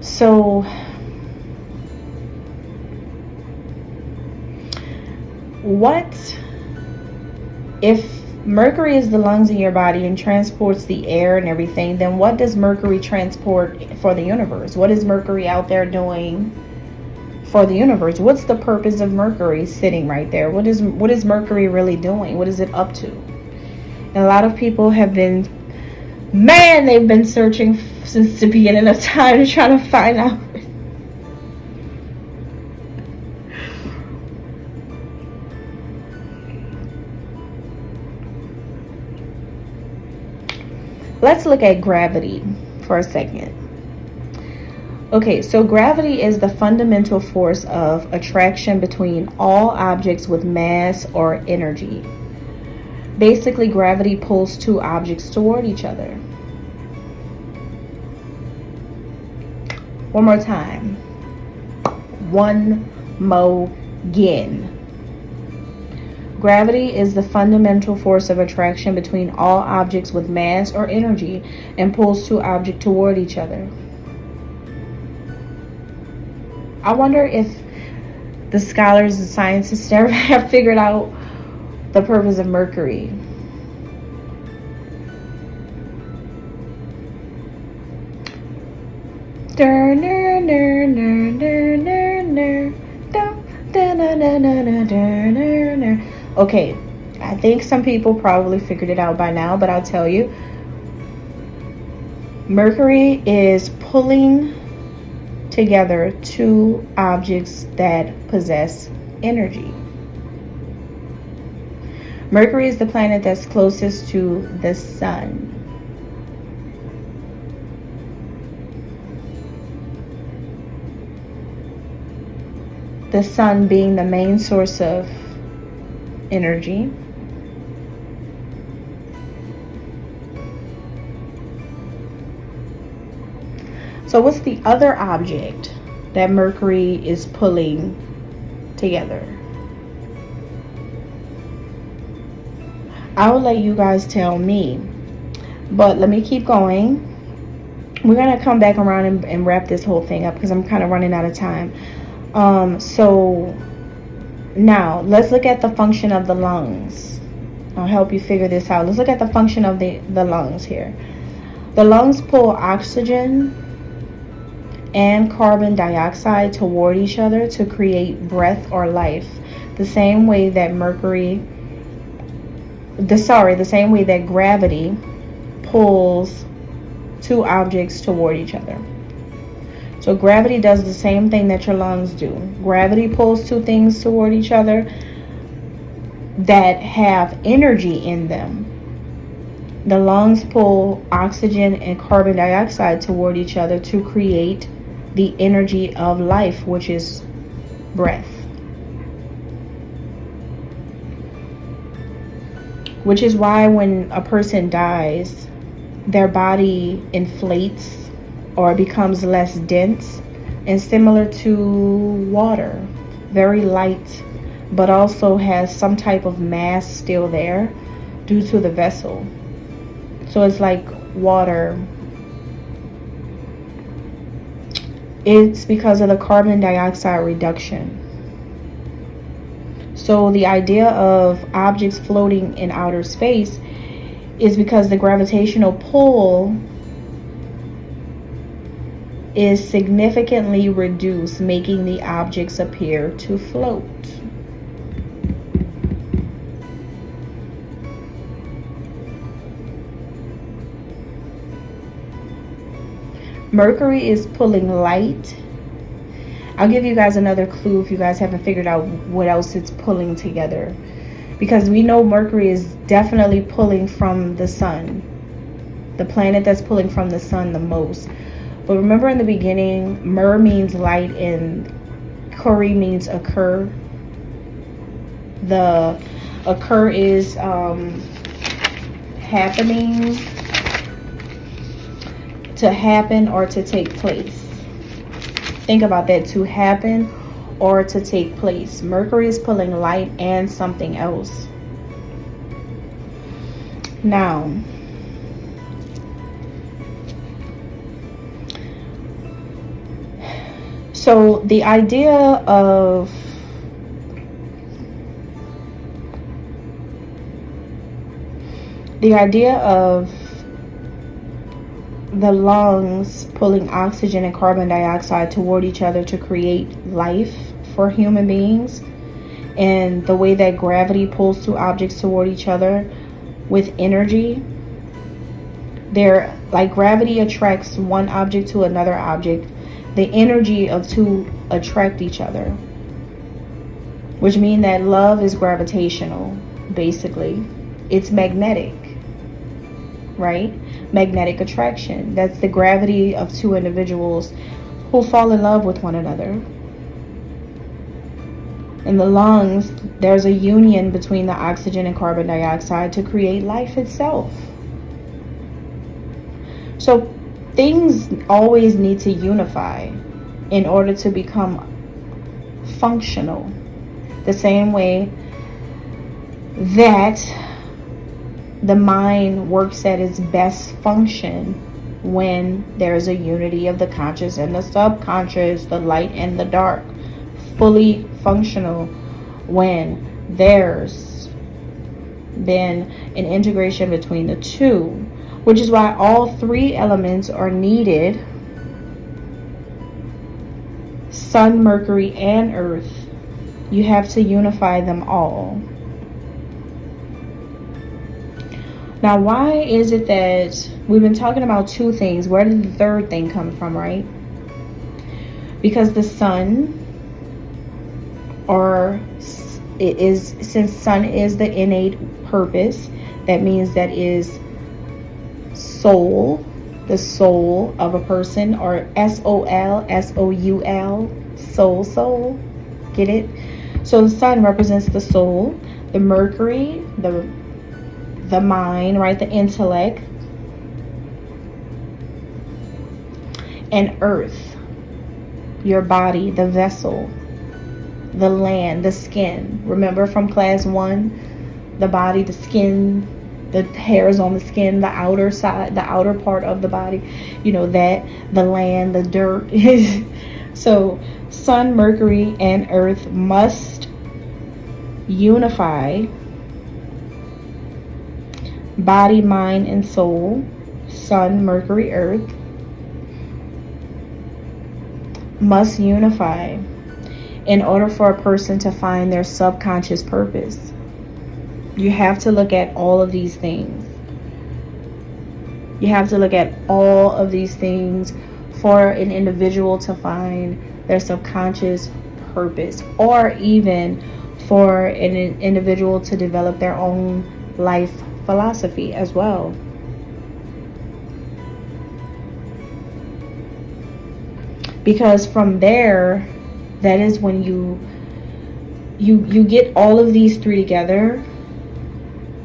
So what if Mercury is the lungs in your body and transports the air and everything? Then what does Mercury transport for the universe? What is Mercury out there doing for the universe? What's the purpose of Mercury sitting right there? What is Mercury really doing? What is it up to? And a lot of people have been, they've been searching since the beginning of time to try to find out. Let's look at gravity for a second. Okay, so gravity is the fundamental force of attraction between all objects with mass or energy. Basically, gravity pulls two objects toward each other. One more time. One more again. Gravity is the fundamental force of attraction between all objects with mass or energy and pulls two objects toward each other. I wonder if the scholars and scientists ever have figured out the purpose of Mercury. Okay, I think some people probably figured it out by now, but I'll tell you. Mercury is pulling together two objects that possess energy. Mercury is the planet that's closest to the sun. The sun being the main source of energy. So what's the other object that Mercury is pulling together? I will let you guys tell me, but let me keep going. We're going to come back around and wrap this whole thing up because I'm kind of running out of time. So now let's look at the function of the lungs. I'll help you figure this out. Let's look at the function of the lungs here. The lungs pull oxygen and carbon dioxide toward each other to create breath or life. The same way that the same way that gravity pulls two objects toward each other. So gravity does the same thing that your lungs do. Gravity pulls two things toward each other that have energy in them. The lungs pull oxygen and carbon dioxide toward each other to create the energy of life, which is breath. Which is why when a person dies, their body inflates or becomes less dense and similar to water, very light, but also has some type of mass still there due to the vessel. So it's like water. It's because of the carbon dioxide reduction. So the idea of objects floating in outer space is because the gravitational pull is significantly reduced, making the objects appear to float. Mercury is pulling light. I'll give you guys another clue if you guys haven't figured out what else it's pulling together. Because we know Mercury is definitely pulling from the sun. The planet that's pulling from the sun the most. But remember in the beginning, Mer means light and Kuri means occur. The occur is happening, to happen or to take place. Think about that, to happen or to take place. Mercury is pulling light and something else. Now, so the idea of the lungs pulling oxygen and carbon dioxide toward each other to create life for human beings, and the way that gravity pulls two objects toward each other with energy. They're like gravity attracts one object to another object. The energy of two attract each other, which means that love is gravitational. Basically, it's magnetic, right? Magnetic attraction. That's the gravity of two individuals who fall in love with one another. In the lungs, there's a union between the oxygen and carbon dioxide to create life itself. So things always need to unify in order to become functional. The same way that the mind works at its best function when there's a unity of the conscious and the subconscious, the light and the dark, fully functional when there's been an integration between the two, which is why all three elements are needed: Sun, Mercury, and Earth. You have to unify them all. Now, why is it that we've been talking about two things? Where did the third thing come from, right? Because the sun, since sun is the innate purpose, that means that is soul, the soul of a person, or S-O-L, S-O-U-L, soul, get it? So the sun represents the soul, the Mercury, the mind, right, the intellect, and Earth, your body, the vessel, the land, the skin. Remember from class 1, the body, the skin, the hairs on the skin, the outer side, the outer part of the body, you know, that, the land, the dirt. So Sun, Mercury, and Earth must unify. Body, mind, and soul, Sun, Mercury, Earth, must unify in order for a person to find their subconscious purpose. You have to look at all of these things. You have to look at all of these things for an individual to find their subconscious purpose, or even for an individual to develop their own life philosophy as well. Because from there, that is when you get all of these three together,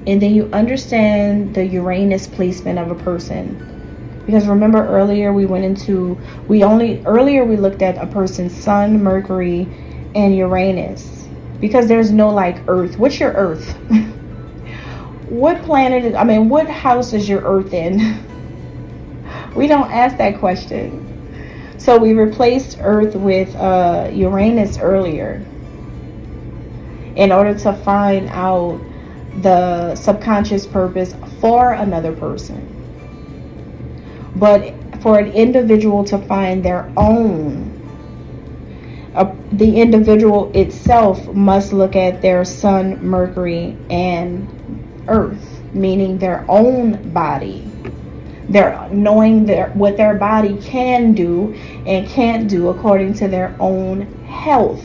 and then you understand the Uranus placement of a person. Because remember earlier we looked at a person's Sun, Mercury, and Uranus, because there's no like Earth. What's your Earth? What planet what house is your Earth in? We don't ask that question. So we replaced Earth with Uranus earlier in order to find out the subconscious purpose for another person. But for an individual to find their own, the individual itself must look at their Sun, Mercury, and Earth, meaning their own body. They're knowing what their body can do and can't do according to their own health.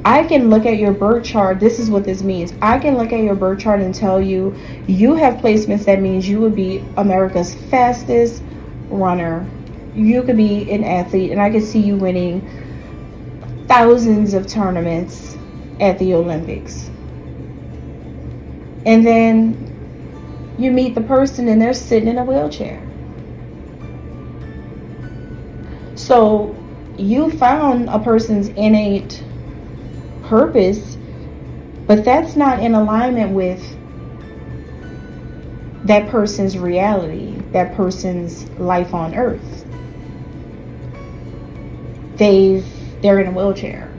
I can look at your birth chart. This is what this means. I can look at your birth chart and tell you have placements that means you would be America's fastest runner. You could be an athlete, and I could see you winning thousands of tournaments at the Olympics. And then you meet the person and they're sitting in a wheelchair. So you found a person's innate purpose, but that's not in alignment with that person's reality, that person's life on Earth. They're in a wheelchair.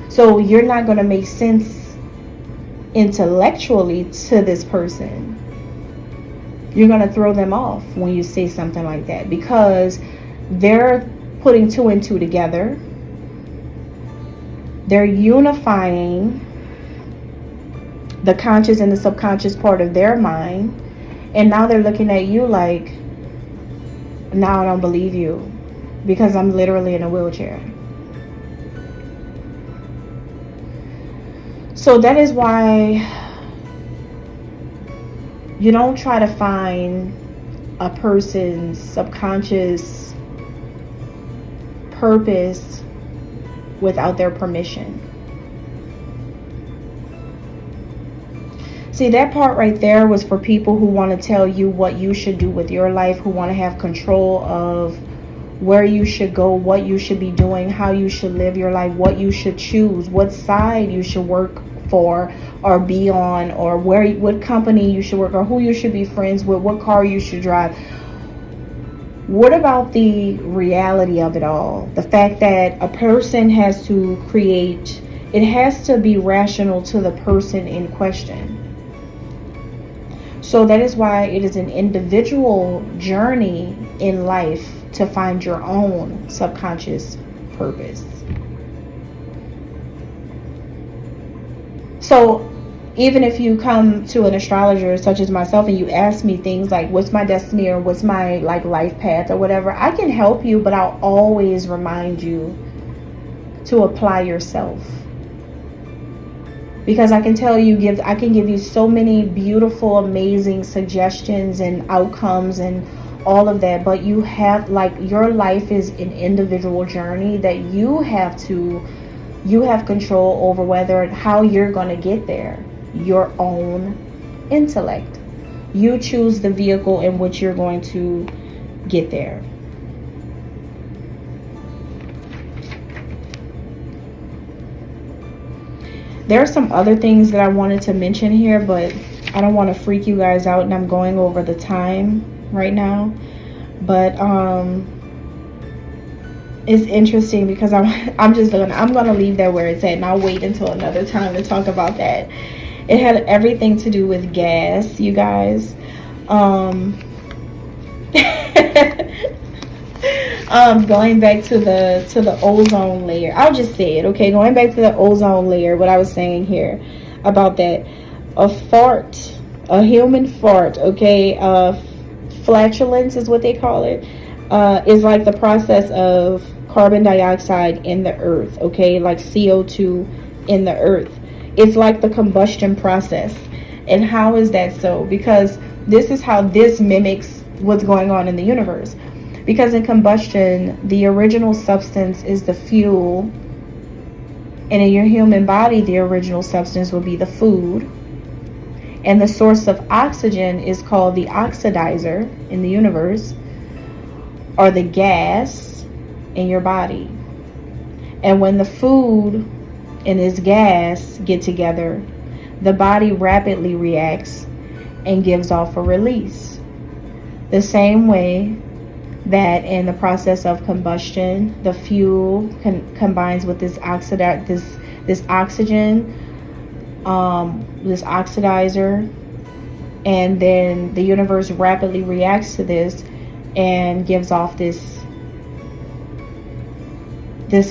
So you're not going to make sense intellectually to this person. You're going to throw them off when you say something like that, because they're putting two and two together. They're unifying the conscious and the subconscious part of their mind, and now they're looking at you like, now I don't believe you because I'm literally in a wheelchair. So that is why you don't try to find a person's subconscious purpose without their permission. See, that part right there was for people who want to tell you what you should do with your life, who want to have control of where you should go, what you should be doing, how you should live your life, what you should choose, what side you should work for or be on, or what company you should work, or who you should be friends with, what car you should drive. What about the reality of it all? The fact that a person has to create, it has to be rational to the person in question. So that is why it is an individual journey in life to find your own subconscious purpose. So even if you come to an astrologer such as myself and you ask me things like what's my destiny or what's my life path or whatever, I can help you, but I'll always remind you to apply yourself. Because I can tell you, I can give you so many beautiful, amazing suggestions and outcomes and all of that, but you have, your life is an individual journey that you have control over whether and how you're going to get there. Your own intellect. You choose the vehicle in which you're going to get there. There are some other things that I wanted to mention here, but I don't want to freak you guys out, and I'm going over the time right now. But it's interesting because I'm gonna leave that where it's at, and I'll wait until another time to talk about that. It had everything to do with gas, you guys. Going back to the ozone layer, I'll just say it, okay? Going back to the ozone layer, what I was saying here about that, a human fart, okay, flatulence is what they call it, is like the process of carbon dioxide in the earth, okay, like CO2 in the earth. It's like the combustion process. And how is that so? Because this is how this mimics what's going on in the universe. Because in combustion, the original substance is the fuel, and in your human body, the original substance will be the food, and the source of oxygen is called the oxidizer in the universe, or the gas in your body. And when the food and this gas get together, the body rapidly reacts and gives off a release. The same way that in the process of combustion, the fuel combines with this oxygen, this oxidizer, and then the universe rapidly reacts to this and gives off this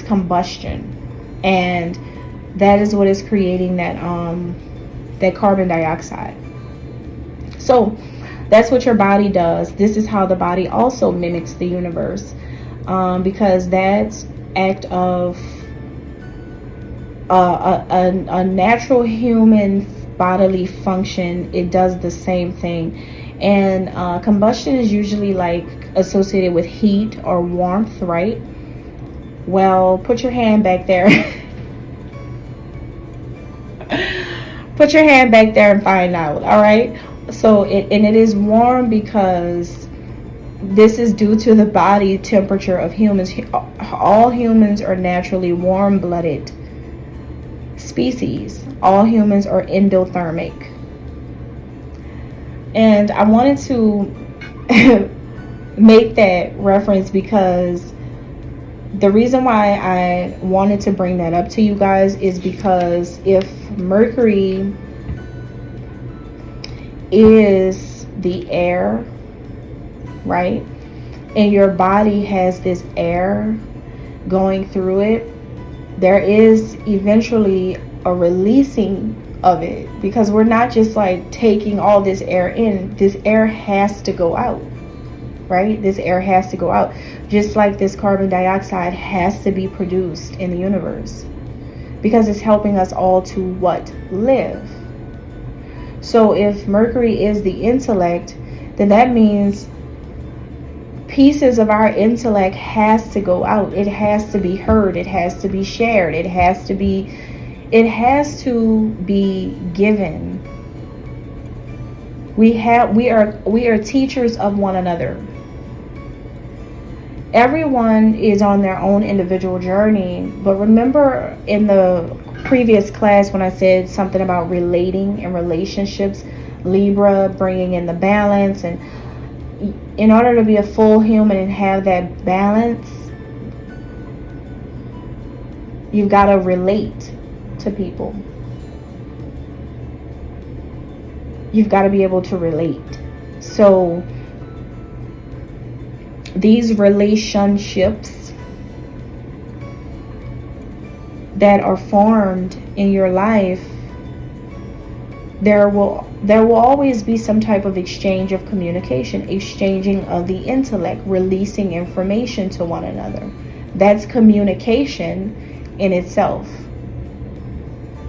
combustion, and that is what is creating that carbon dioxide. So that's what your body does. This is how the body also mimics the universe, because that's act of a natural human bodily function. It does the same thing, and combustion is usually associated with heat or warmth, right? Well, put your hand back there. Put your hand back there and find out. All right. So it is warm because this is due to the body temperature of humans. All humans are naturally warm-blooded species. All humans are endothermic. And I wanted to make that reference because the reason why I wanted to bring that up to you guys is because if Mercury is the air, right, and your body has this air going through it, there is eventually a releasing of it, because we're not just taking all this air in. This air has to go out, right? This air has to go out, just like this carbon dioxide has to be produced in the universe, because it's helping us all to live. So if Mercury is the intellect, then that means pieces of our intellect has to go out. It has to be heard. It has to be shared. It has to be given. We are teachers of one another. Everyone is on their own individual journey. But remember in the previous class when I said something about relating and relationships, Libra bringing in the balance, and in order to be a full human and have that balance, you've got to relate to people. You've got to be able to relate. So these relationships that are formed in your life, there will always be some type of exchange of communication, exchanging of the intellect, releasing information to one another. That's communication in itself.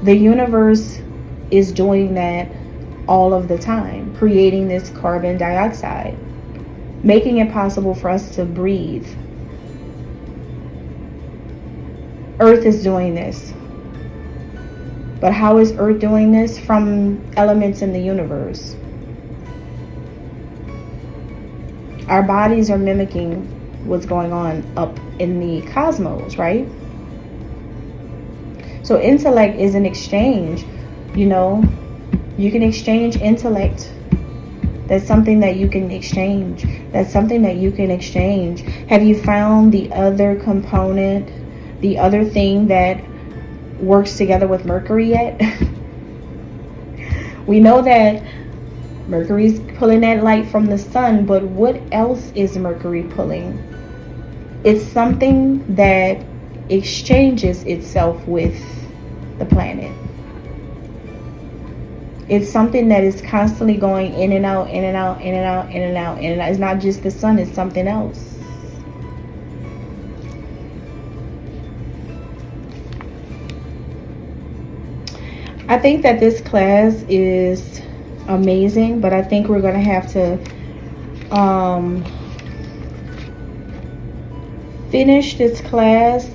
The universe is doing that all of the time, creating this carbon dioxide, making it possible for us to breathe. Earth is doing this. But how is Earth doing this? From elements in the universe. Our bodies are mimicking what's going on up in the cosmos, right? So intellect is an exchange. You know, you can exchange intellect. That's something that you can exchange. That's something that you can exchange. Have you found the other component, the other thing that works together with Mercury yet? We know that Mercury's pulling that light from the sun, but what else is Mercury pulling? It's something that exchanges itself with the planet. It's something that is constantly going in and out, in and out, in and out, in and out, in and out. It's not just the sun, it's something else. I think that this class is amazing, but I think we're going to have to finish this class.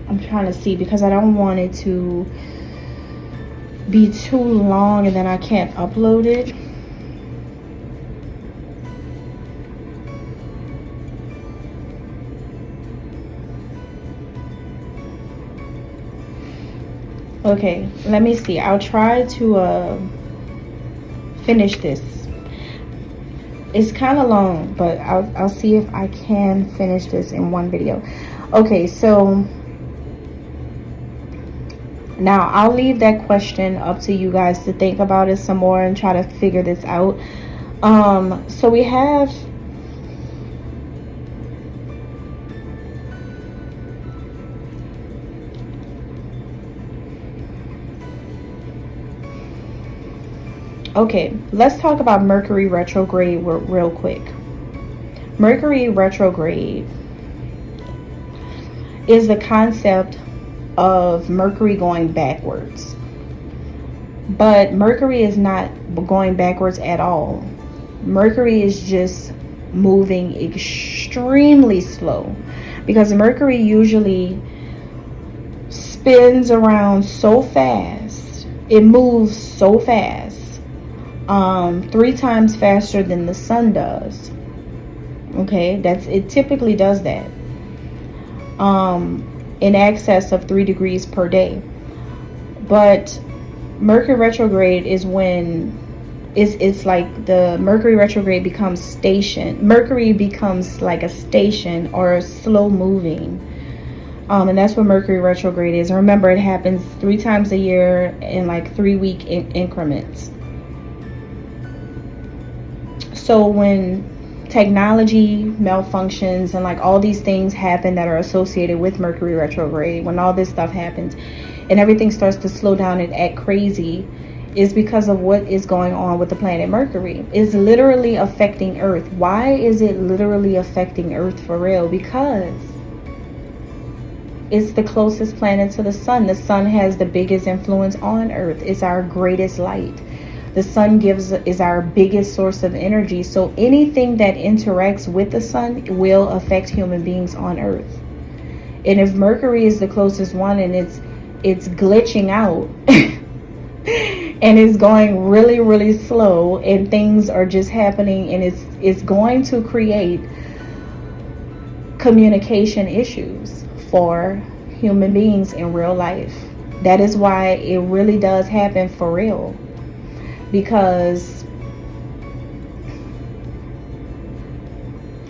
I'm trying to see because I don't want it to be too long and then I can't upload it. Okay, let me see. I'll try to finish this. It's kind of long, but I'll see if I can finish this in one video. Okay, so now I'll leave that question up to you guys to think about it some more and try to figure this out. So we have okay, let's talk about Mercury retrograde real quick. Mercury retrograde is the concept of Mercury going backwards. But Mercury is not going backwards at all. Mercury is just moving extremely slow, because Mercury usually spins around so fast. It moves so fast. 3 times faster than the sun does. Okay, it typically does that. In excess of 3 degrees per day. But Mercury retrograde is when it's like the Mercury retrograde becomes station. Mercury becomes like a station or slow moving. And that's what Mercury retrograde is. And remember, it happens 3 times a year in like 3-week increments. So when technology malfunctions and like all these things happen that are associated with Mercury retrograde, when all this stuff happens and everything starts to slow down and act crazy, is because of what is going on with the planet Mercury. It's literally affecting Earth. Why is it literally affecting Earth for real? Because it's the closest planet to the sun. The sun has the biggest influence on Earth. It's our greatest light. The sun is our biggest source of energy. So anything that interacts with the sun will affect human beings on Earth. And if Mercury is the closest one and it's glitching out and it's going really, really slow, and things are just happening, and it's going to create communication issues for human beings in real life. That is why it really does happen for real, because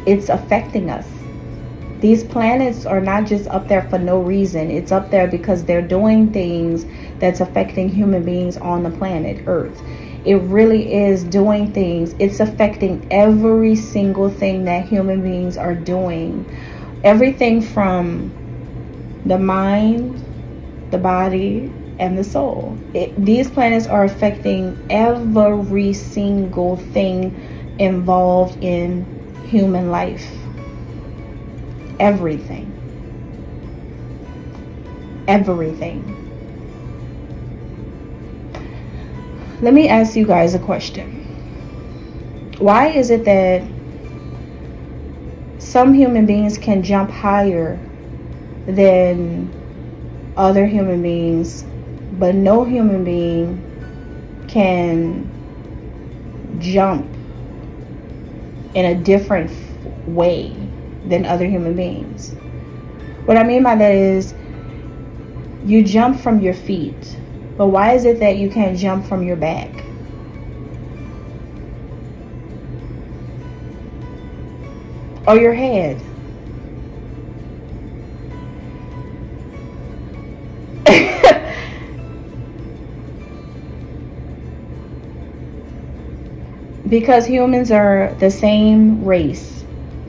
it's affecting us. These planets are not just up there for no reason. It's up there because they're doing things that's affecting human beings on the planet Earth. It really is doing things. It's affecting every single thing that human beings are doing. Everything from the mind, the body, and the soul. These planets are affecting every single thing involved in human life. Everything. Everything. Let me ask you guys a question. Why is it that some human beings can jump higher than other human beings, but no human being can jump in a different way than other human beings? What I mean by that is, you jump from your feet, but why is it that you can't jump from your back? Or your head? Because humans are the same race.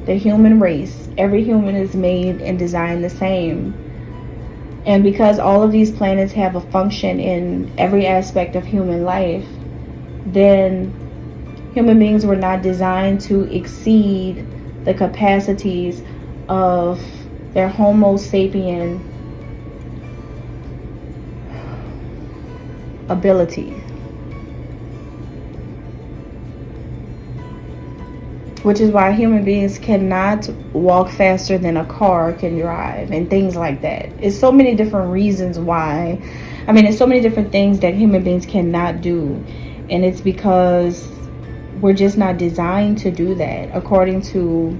The human race. Every human is made and designed the same. And because all of these planets have a function in every aspect of human life, then human beings were not designed to exceed the capacities of their Homo sapien ability. Which is why human beings cannot walk faster than a car can drive, and things like that. It's so many different reasons why. I mean, it's so many different things that human beings cannot do. And it's because we're just not designed to do that according to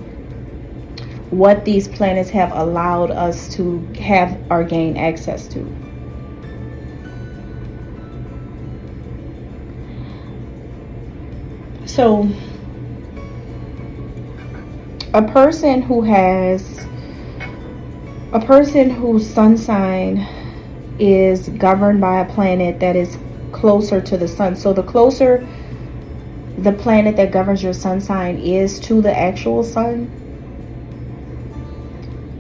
what these planets have allowed us to have or gain access to. So a person whose sun sign is governed by a planet that is closer to the sun. So the closer the planet that governs your sun sign is to the actual sun,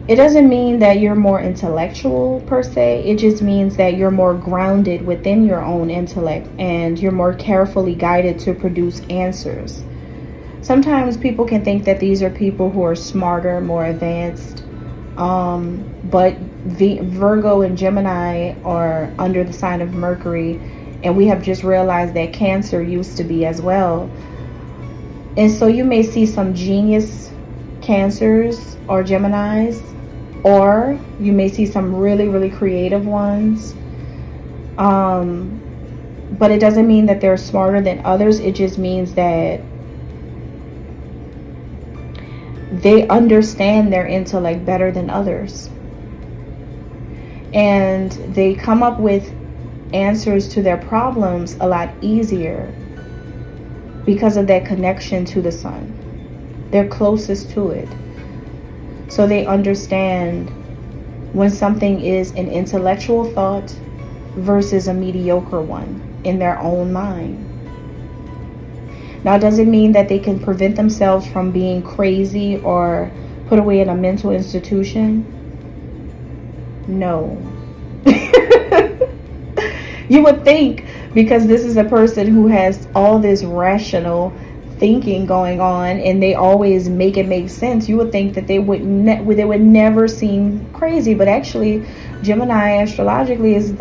it doesn't mean that you're more intellectual per se. It just means that you're more grounded within your own intellect, and you're more carefully guided to produce answers. Sometimes people can think that these are people who are smarter, more advanced, but Virgo and Gemini are under the sign of Mercury, and we have just realized that Cancer used to be as well. And so you may see some genius Cancers or Geminis, or you may see some really, really creative ones. But it doesn't mean that they're smarter than others. It just means that they understand their intellect better than others. And they come up with answers to their problems a lot easier because of that connection to the sun. They're closest to it. So they understand when something is an intellectual thought versus a mediocre one in their own mind. Now, does it mean that they can prevent themselves from being crazy or put away in a mental institution? No. You would think, because this is a person who has all this rational thinking going on and they always make it make sense, you would think that they would never seem crazy. But actually, Gemini astrologically is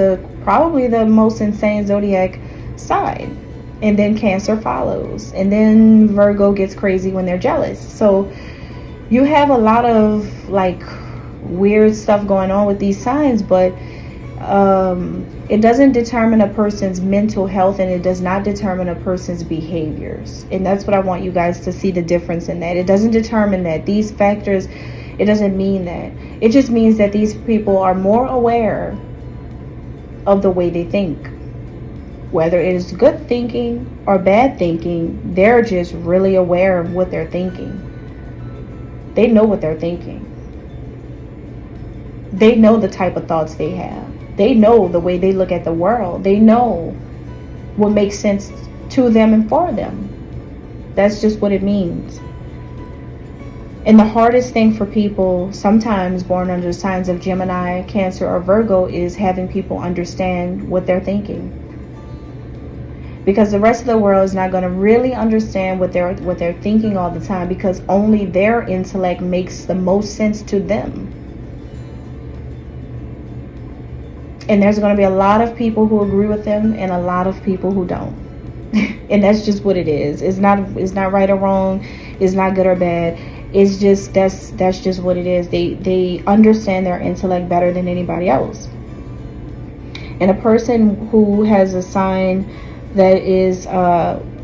probably the most insane zodiac sign. And then Cancer follows. And then Virgo gets crazy when they're jealous. So you have a lot of like weird stuff going on with these signs, but it doesn't determine a person's mental health, and it does not determine a person's behaviors. And that's what I want you guys to see the difference in that. It doesn't determine that. These factors, it doesn't mean that. It just means that these people are more aware of the way they think. Whether it is good thinking or bad thinking, they're just really aware of what they're thinking. They know what they're thinking. They know the type of thoughts they have. They know the way they look at the world. They know what makes sense to them and for them. That's just what it means. And the hardest thing for people, sometimes born under signs of Gemini, Cancer, or Virgo, is having people understand what they're thinking. Because the rest of the world is not going to really understand what they're thinking all the time, because only their intellect makes the most sense to them. And there's going to be a lot of people who agree with them and a lot of people who don't. And that's just what it is. It's not right or wrong. It's not good or bad. It's just that's just what it is. They understand their intellect better than anybody else. And a person who has a sign that is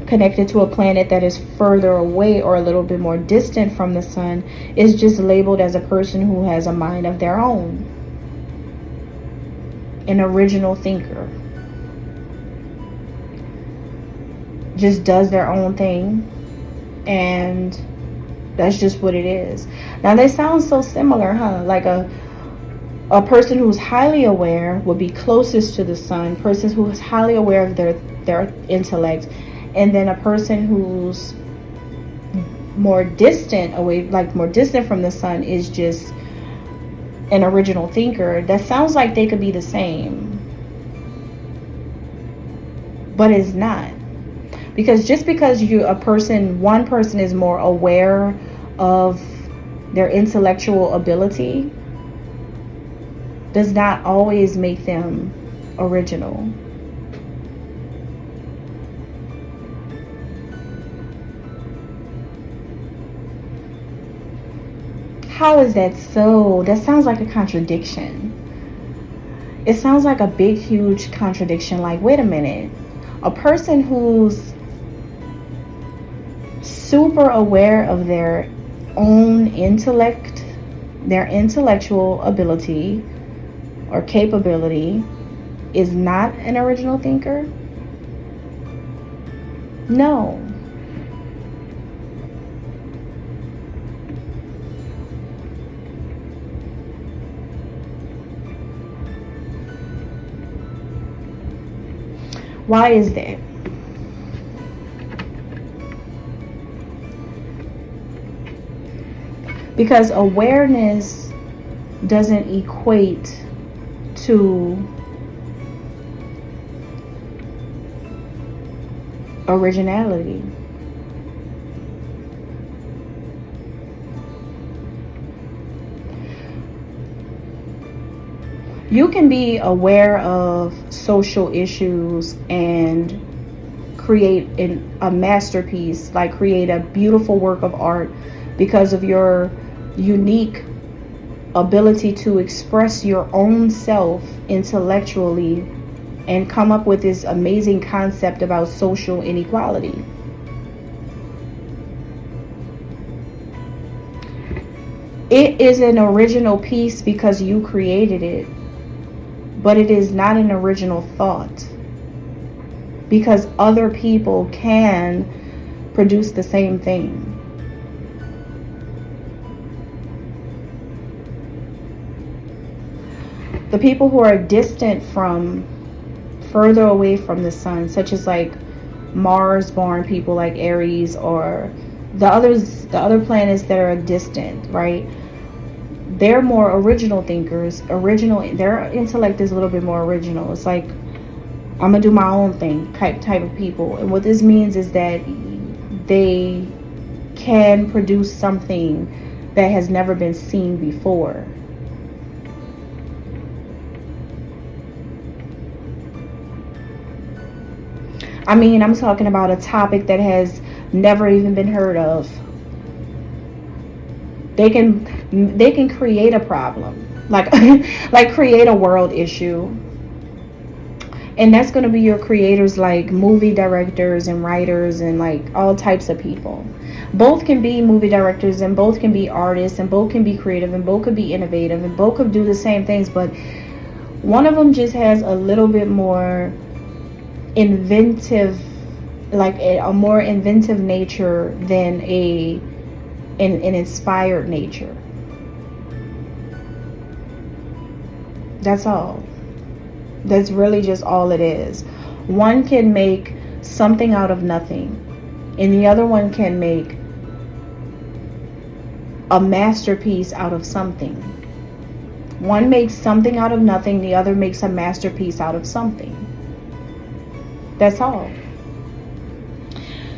connected to a planet that is further away or a little bit more distant from the sun is just labeled as a person who has a mind of their own. An original thinker. Just does their own thing, and that's just what it is. Now they sound so similar, huh? Like a person who's highly aware would be closest to the sun, person who is highly aware of their intellect, and then a person who's more distant away, like more distant from the sun, is just an original thinker. That sounds like they could be the same, but it's not. Because just because one person is more aware of their intellectual ability does not always make them original. How is that so? That sounds like a contradiction. It sounds like a big, huge contradiction. Like, wait a minute. A person who's super aware of their own intellect, their intellectual ability or capability, is not an original thinker? No. Why is that? Because awareness doesn't equate to originality. You can be aware of social issues and create a masterpiece, like create a beautiful work of art, because of your unique ability to express your own self intellectually and come up with this amazing concept about social inequality. It is an original piece because you created it, but it is not an original thought because other people can produce the same thing. The people who are distant from, further away from the sun, such as like Mars-born people like Aries, or the other planets that are distant, right? They're more original thinkers. Their intellect is a little bit more original. It's like, I'm gonna do my own thing type of people. And what this means is that they can produce something that has never been seen before. I mean, I'm talking about a topic that has never even been heard of. They can create a problem, like like create a world issue. And that's going to be your creators, like movie directors and writers and like all types of people. Both can be movie directors and both can be artists and both can be creative and both could be innovative and both could do the same things, but one of them just has a little bit more inventive, like a more inventive nature than an inspired nature. That's all. That's really just all it is. One can make something out of nothing, and the other one can make a masterpiece out of something. One makes something out of nothing, the other makes a masterpiece out of something. That's all.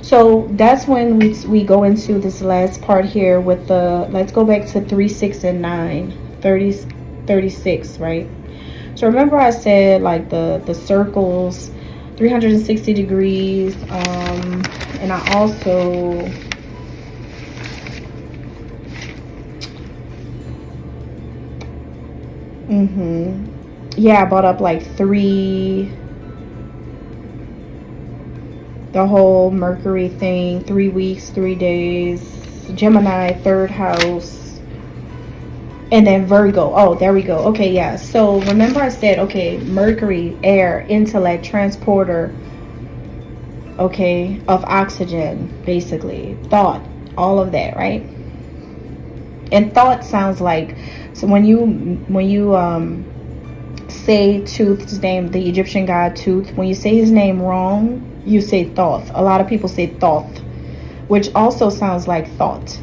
So that's when we go into this last part here with the, let's go back to 3, 6, and 9, 36, right? So remember I said like the circles, 360 degrees, and I also yeah, I brought up like 3, the whole Mercury thing, 3 weeks, 3 days, Gemini, 3rd house. And then Virgo. Oh, there we go. Okay, yeah. So remember I said, okay, Mercury, air, intellect, transporter, okay, of oxygen, basically. Thought, all of that, right? And thought sounds like, so when you say Thoth's name, the Egyptian god Thoth, when you say his name wrong, you say Thoth. A lot of people say Thoth, which also sounds like thought,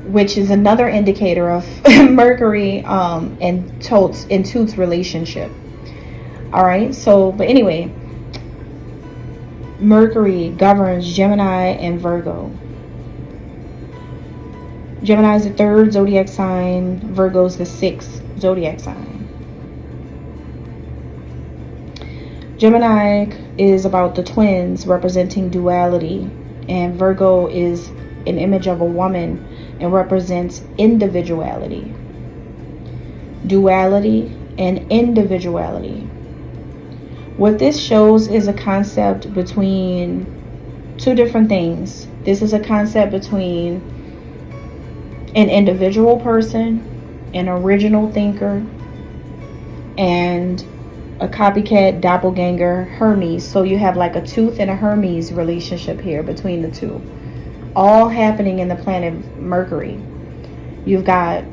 which is another indicator of Mercury and Thoth's relationship. All right. So, but anyway, Mercury governs Gemini and Virgo. Gemini is the 3rd zodiac sign. Virgo is the 6th zodiac sign. Gemini is about the twins, representing duality, and Virgo is an image of a woman and represents individuality. Duality and individuality. What this shows is a concept between two different things. This is a concept between an individual person, an original thinker, and a copycat, doppelganger, Hermes. So you have like a Thoth and a Hermes relationship here between the two, all happening in the planet Mercury. You've got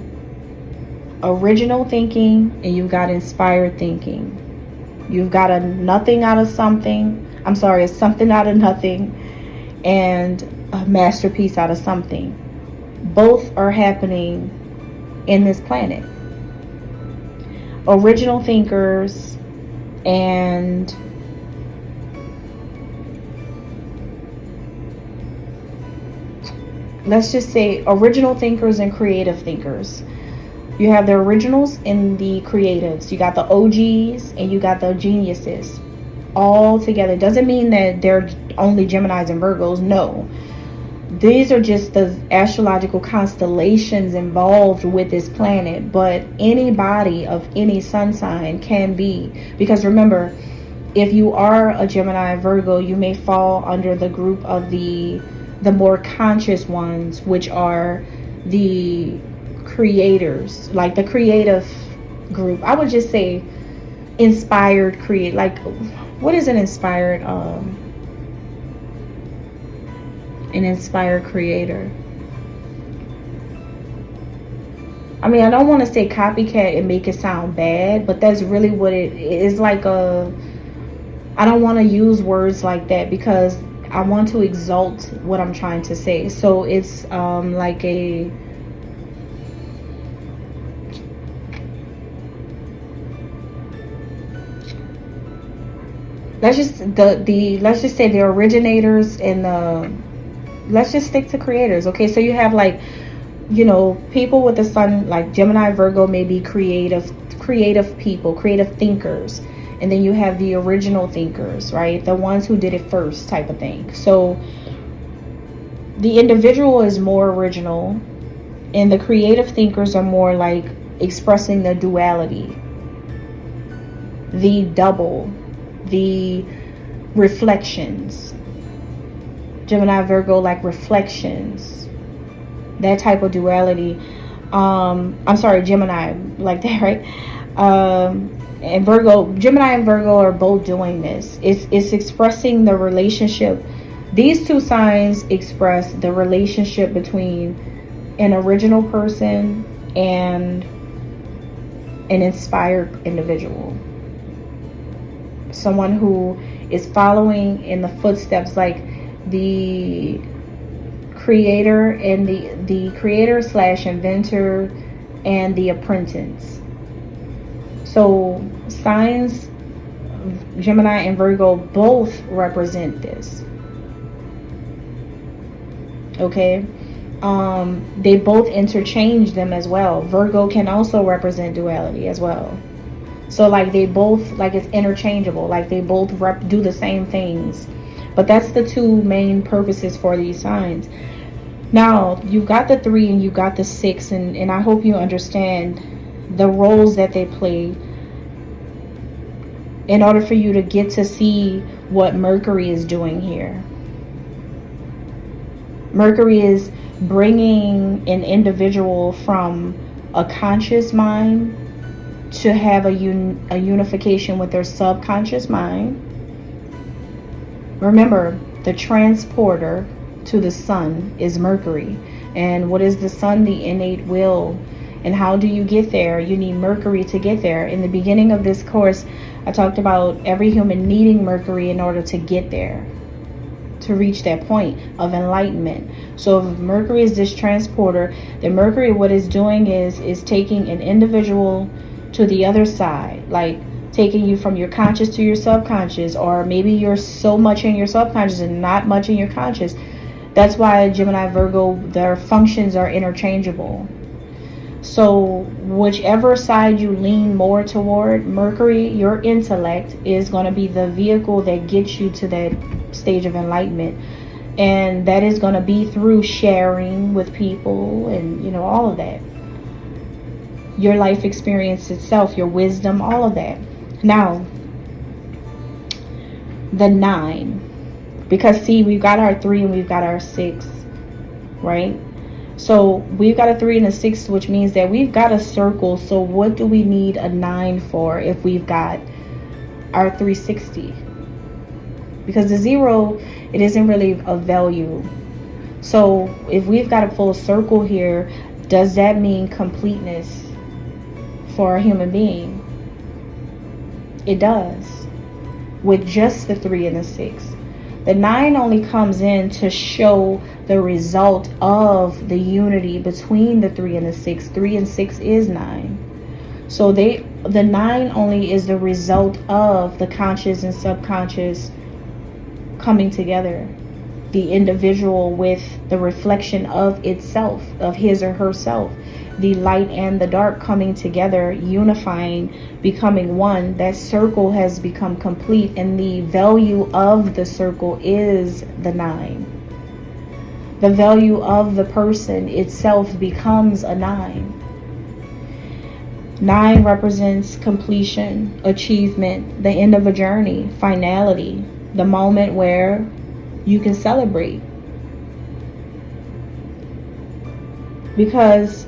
original thinking and you've got inspired thinking. You've got a nothing out of something. I'm sorry, a something out of nothing and a masterpiece out of something. Both are happening in this planet. Original thinkers and let's just say original thinkers and creative thinkers. You have the originals and the creatives. You got the OGs and you got the geniuses all together. Doesn't mean that they're only Geminis and Virgos. No. These are just the astrological constellations involved with this planet. But anybody of any sun sign can be. Because remember, if you are a Gemini, Virgo, you may fall under the group of the more conscious ones, which are the creators, like the creative group. I would just say inspired create. Like, what is an inspired creator? I mean, I don't want to say copycat and make it sound bad, but that's really what it is. Like I don't want to use words like that because I want to exalt what I'm trying to say. So it's like a let's just say the originators and let's just stick to creators. Okay, so you have like, you know, people with the sun, like Gemini, Virgo may be creative people, creative thinkers, and then you have the original thinkers, right? The ones who did it first type of thing. So the individual is more original, and the creative thinkers are more like expressing the duality, the double, the reflections. Gemini, Virgo, like reflections, that type of duality. I'm sorry, Gemini, like that, right? And Virgo, Gemini and Virgo are both doing this. It's expressing the relationship. These two signs express the relationship between an original person and an inspired individual. Someone who is following in the footsteps, like the creator and the creator slash inventor and the apprentice. So signs Gemini and Virgo both represent this. Okay, they both interchange them as well. Virgo can also represent duality as well. So like they both, like it's interchangeable, like they both do the same things. But that's the two main purposes for these signs. Now, you've got the 3 and you've got the 6, and I hope you understand the roles that they play in order for you to get to see what Mercury is doing here. Mercury is bringing an individual from a conscious mind to have a unification with their subconscious mind. Remember, the transporter to the sun is Mercury. And what is the sun? The innate will. And how do you get there? You need Mercury to get there. In the beginning of this course, I talked about every human needing Mercury in order to get there, to reach that point of enlightenment. So if Mercury is this transporter, then Mercury, what it's doing is taking an individual to the other side, like taking you from your conscious to your subconscious, or maybe you're so much in your subconscious and not much in your conscious. That's why Gemini, Virgo, their functions are interchangeable. So whichever side you lean more toward, Mercury, your intellect, is going to be the vehicle that gets you to that stage of enlightenment. And that is going to be through sharing with people and, you know, all of that. Your life experience itself, your wisdom, all of that. Now, the 9, because see, we've got our 3 and we've got our 6, right? So we've got a 3 and a 6, which means that we've got a circle. So what do we need a 9 for if we've got our 360? Because the 0, it isn't really of value. So if we've got a full circle here, does that mean completeness for a human being? It does. With just the 3 and the 6. The 9 only comes in to show the result of the unity between the 3 and the 6. 3 and 6 is 9. So the 9 only is the result of the conscious and subconscious coming together. The individual with the reflection of itself, of his or herself. The light and the dark coming together, unifying, becoming one. That circle has become complete, and the value of the circle is the 9. The value of the person itself becomes a 9. 9 represents completion, achievement, the end of a journey, finality, the moment where you can celebrate. Because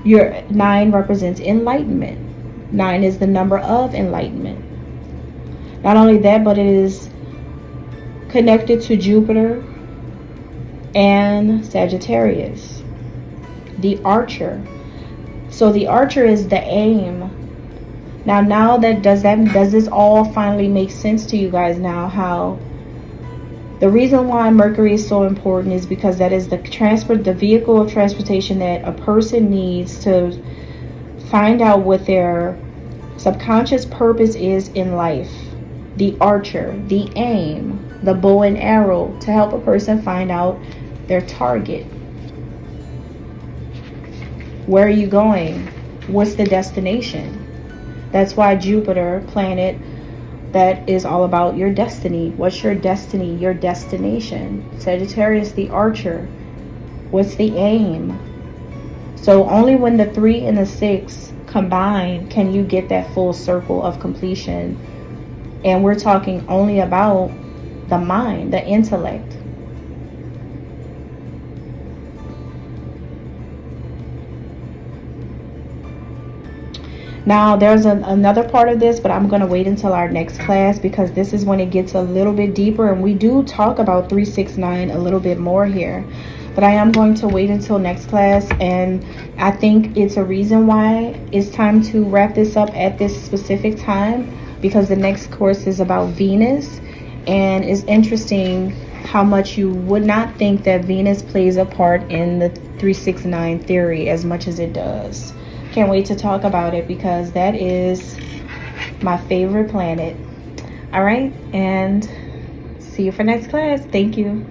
your 9 represents enlightenment. 9 is the number of enlightenment. Not only that, but it is connected to Jupiter and Sagittarius, the archer. So the archer is the aim. Now that does this all finally make sense to you guys now? How the reason why Mercury is so important is because that is the vehicle of transportation that a person needs to find out what their subconscious purpose is in life. The archer, the aim, the bow and arrow, to help a person find out their target. Where are you going? What's the destination? That's why Jupiter, planet that is all about your destiny. What's your destiny? Your destination. Sagittarius, the archer. What's the aim? So only when the 3 and the 6 combine can you get that full circle of completion. And we're talking only about the mind, the intellect. Now, there's another part of this, but I'm going to wait until our next class, because this is when it gets a little bit deeper. And we do talk about 369 a little bit more here. But I am going to wait until next class. And I think it's a reason why it's time to wrap this up at this specific time, because the next course is about Venus. And it's interesting how much you would not think that Venus plays a part in the 369 theory as much as it does. Can't wait to talk about it, because that is my favorite planet. All right, and see you for next class. Thank you.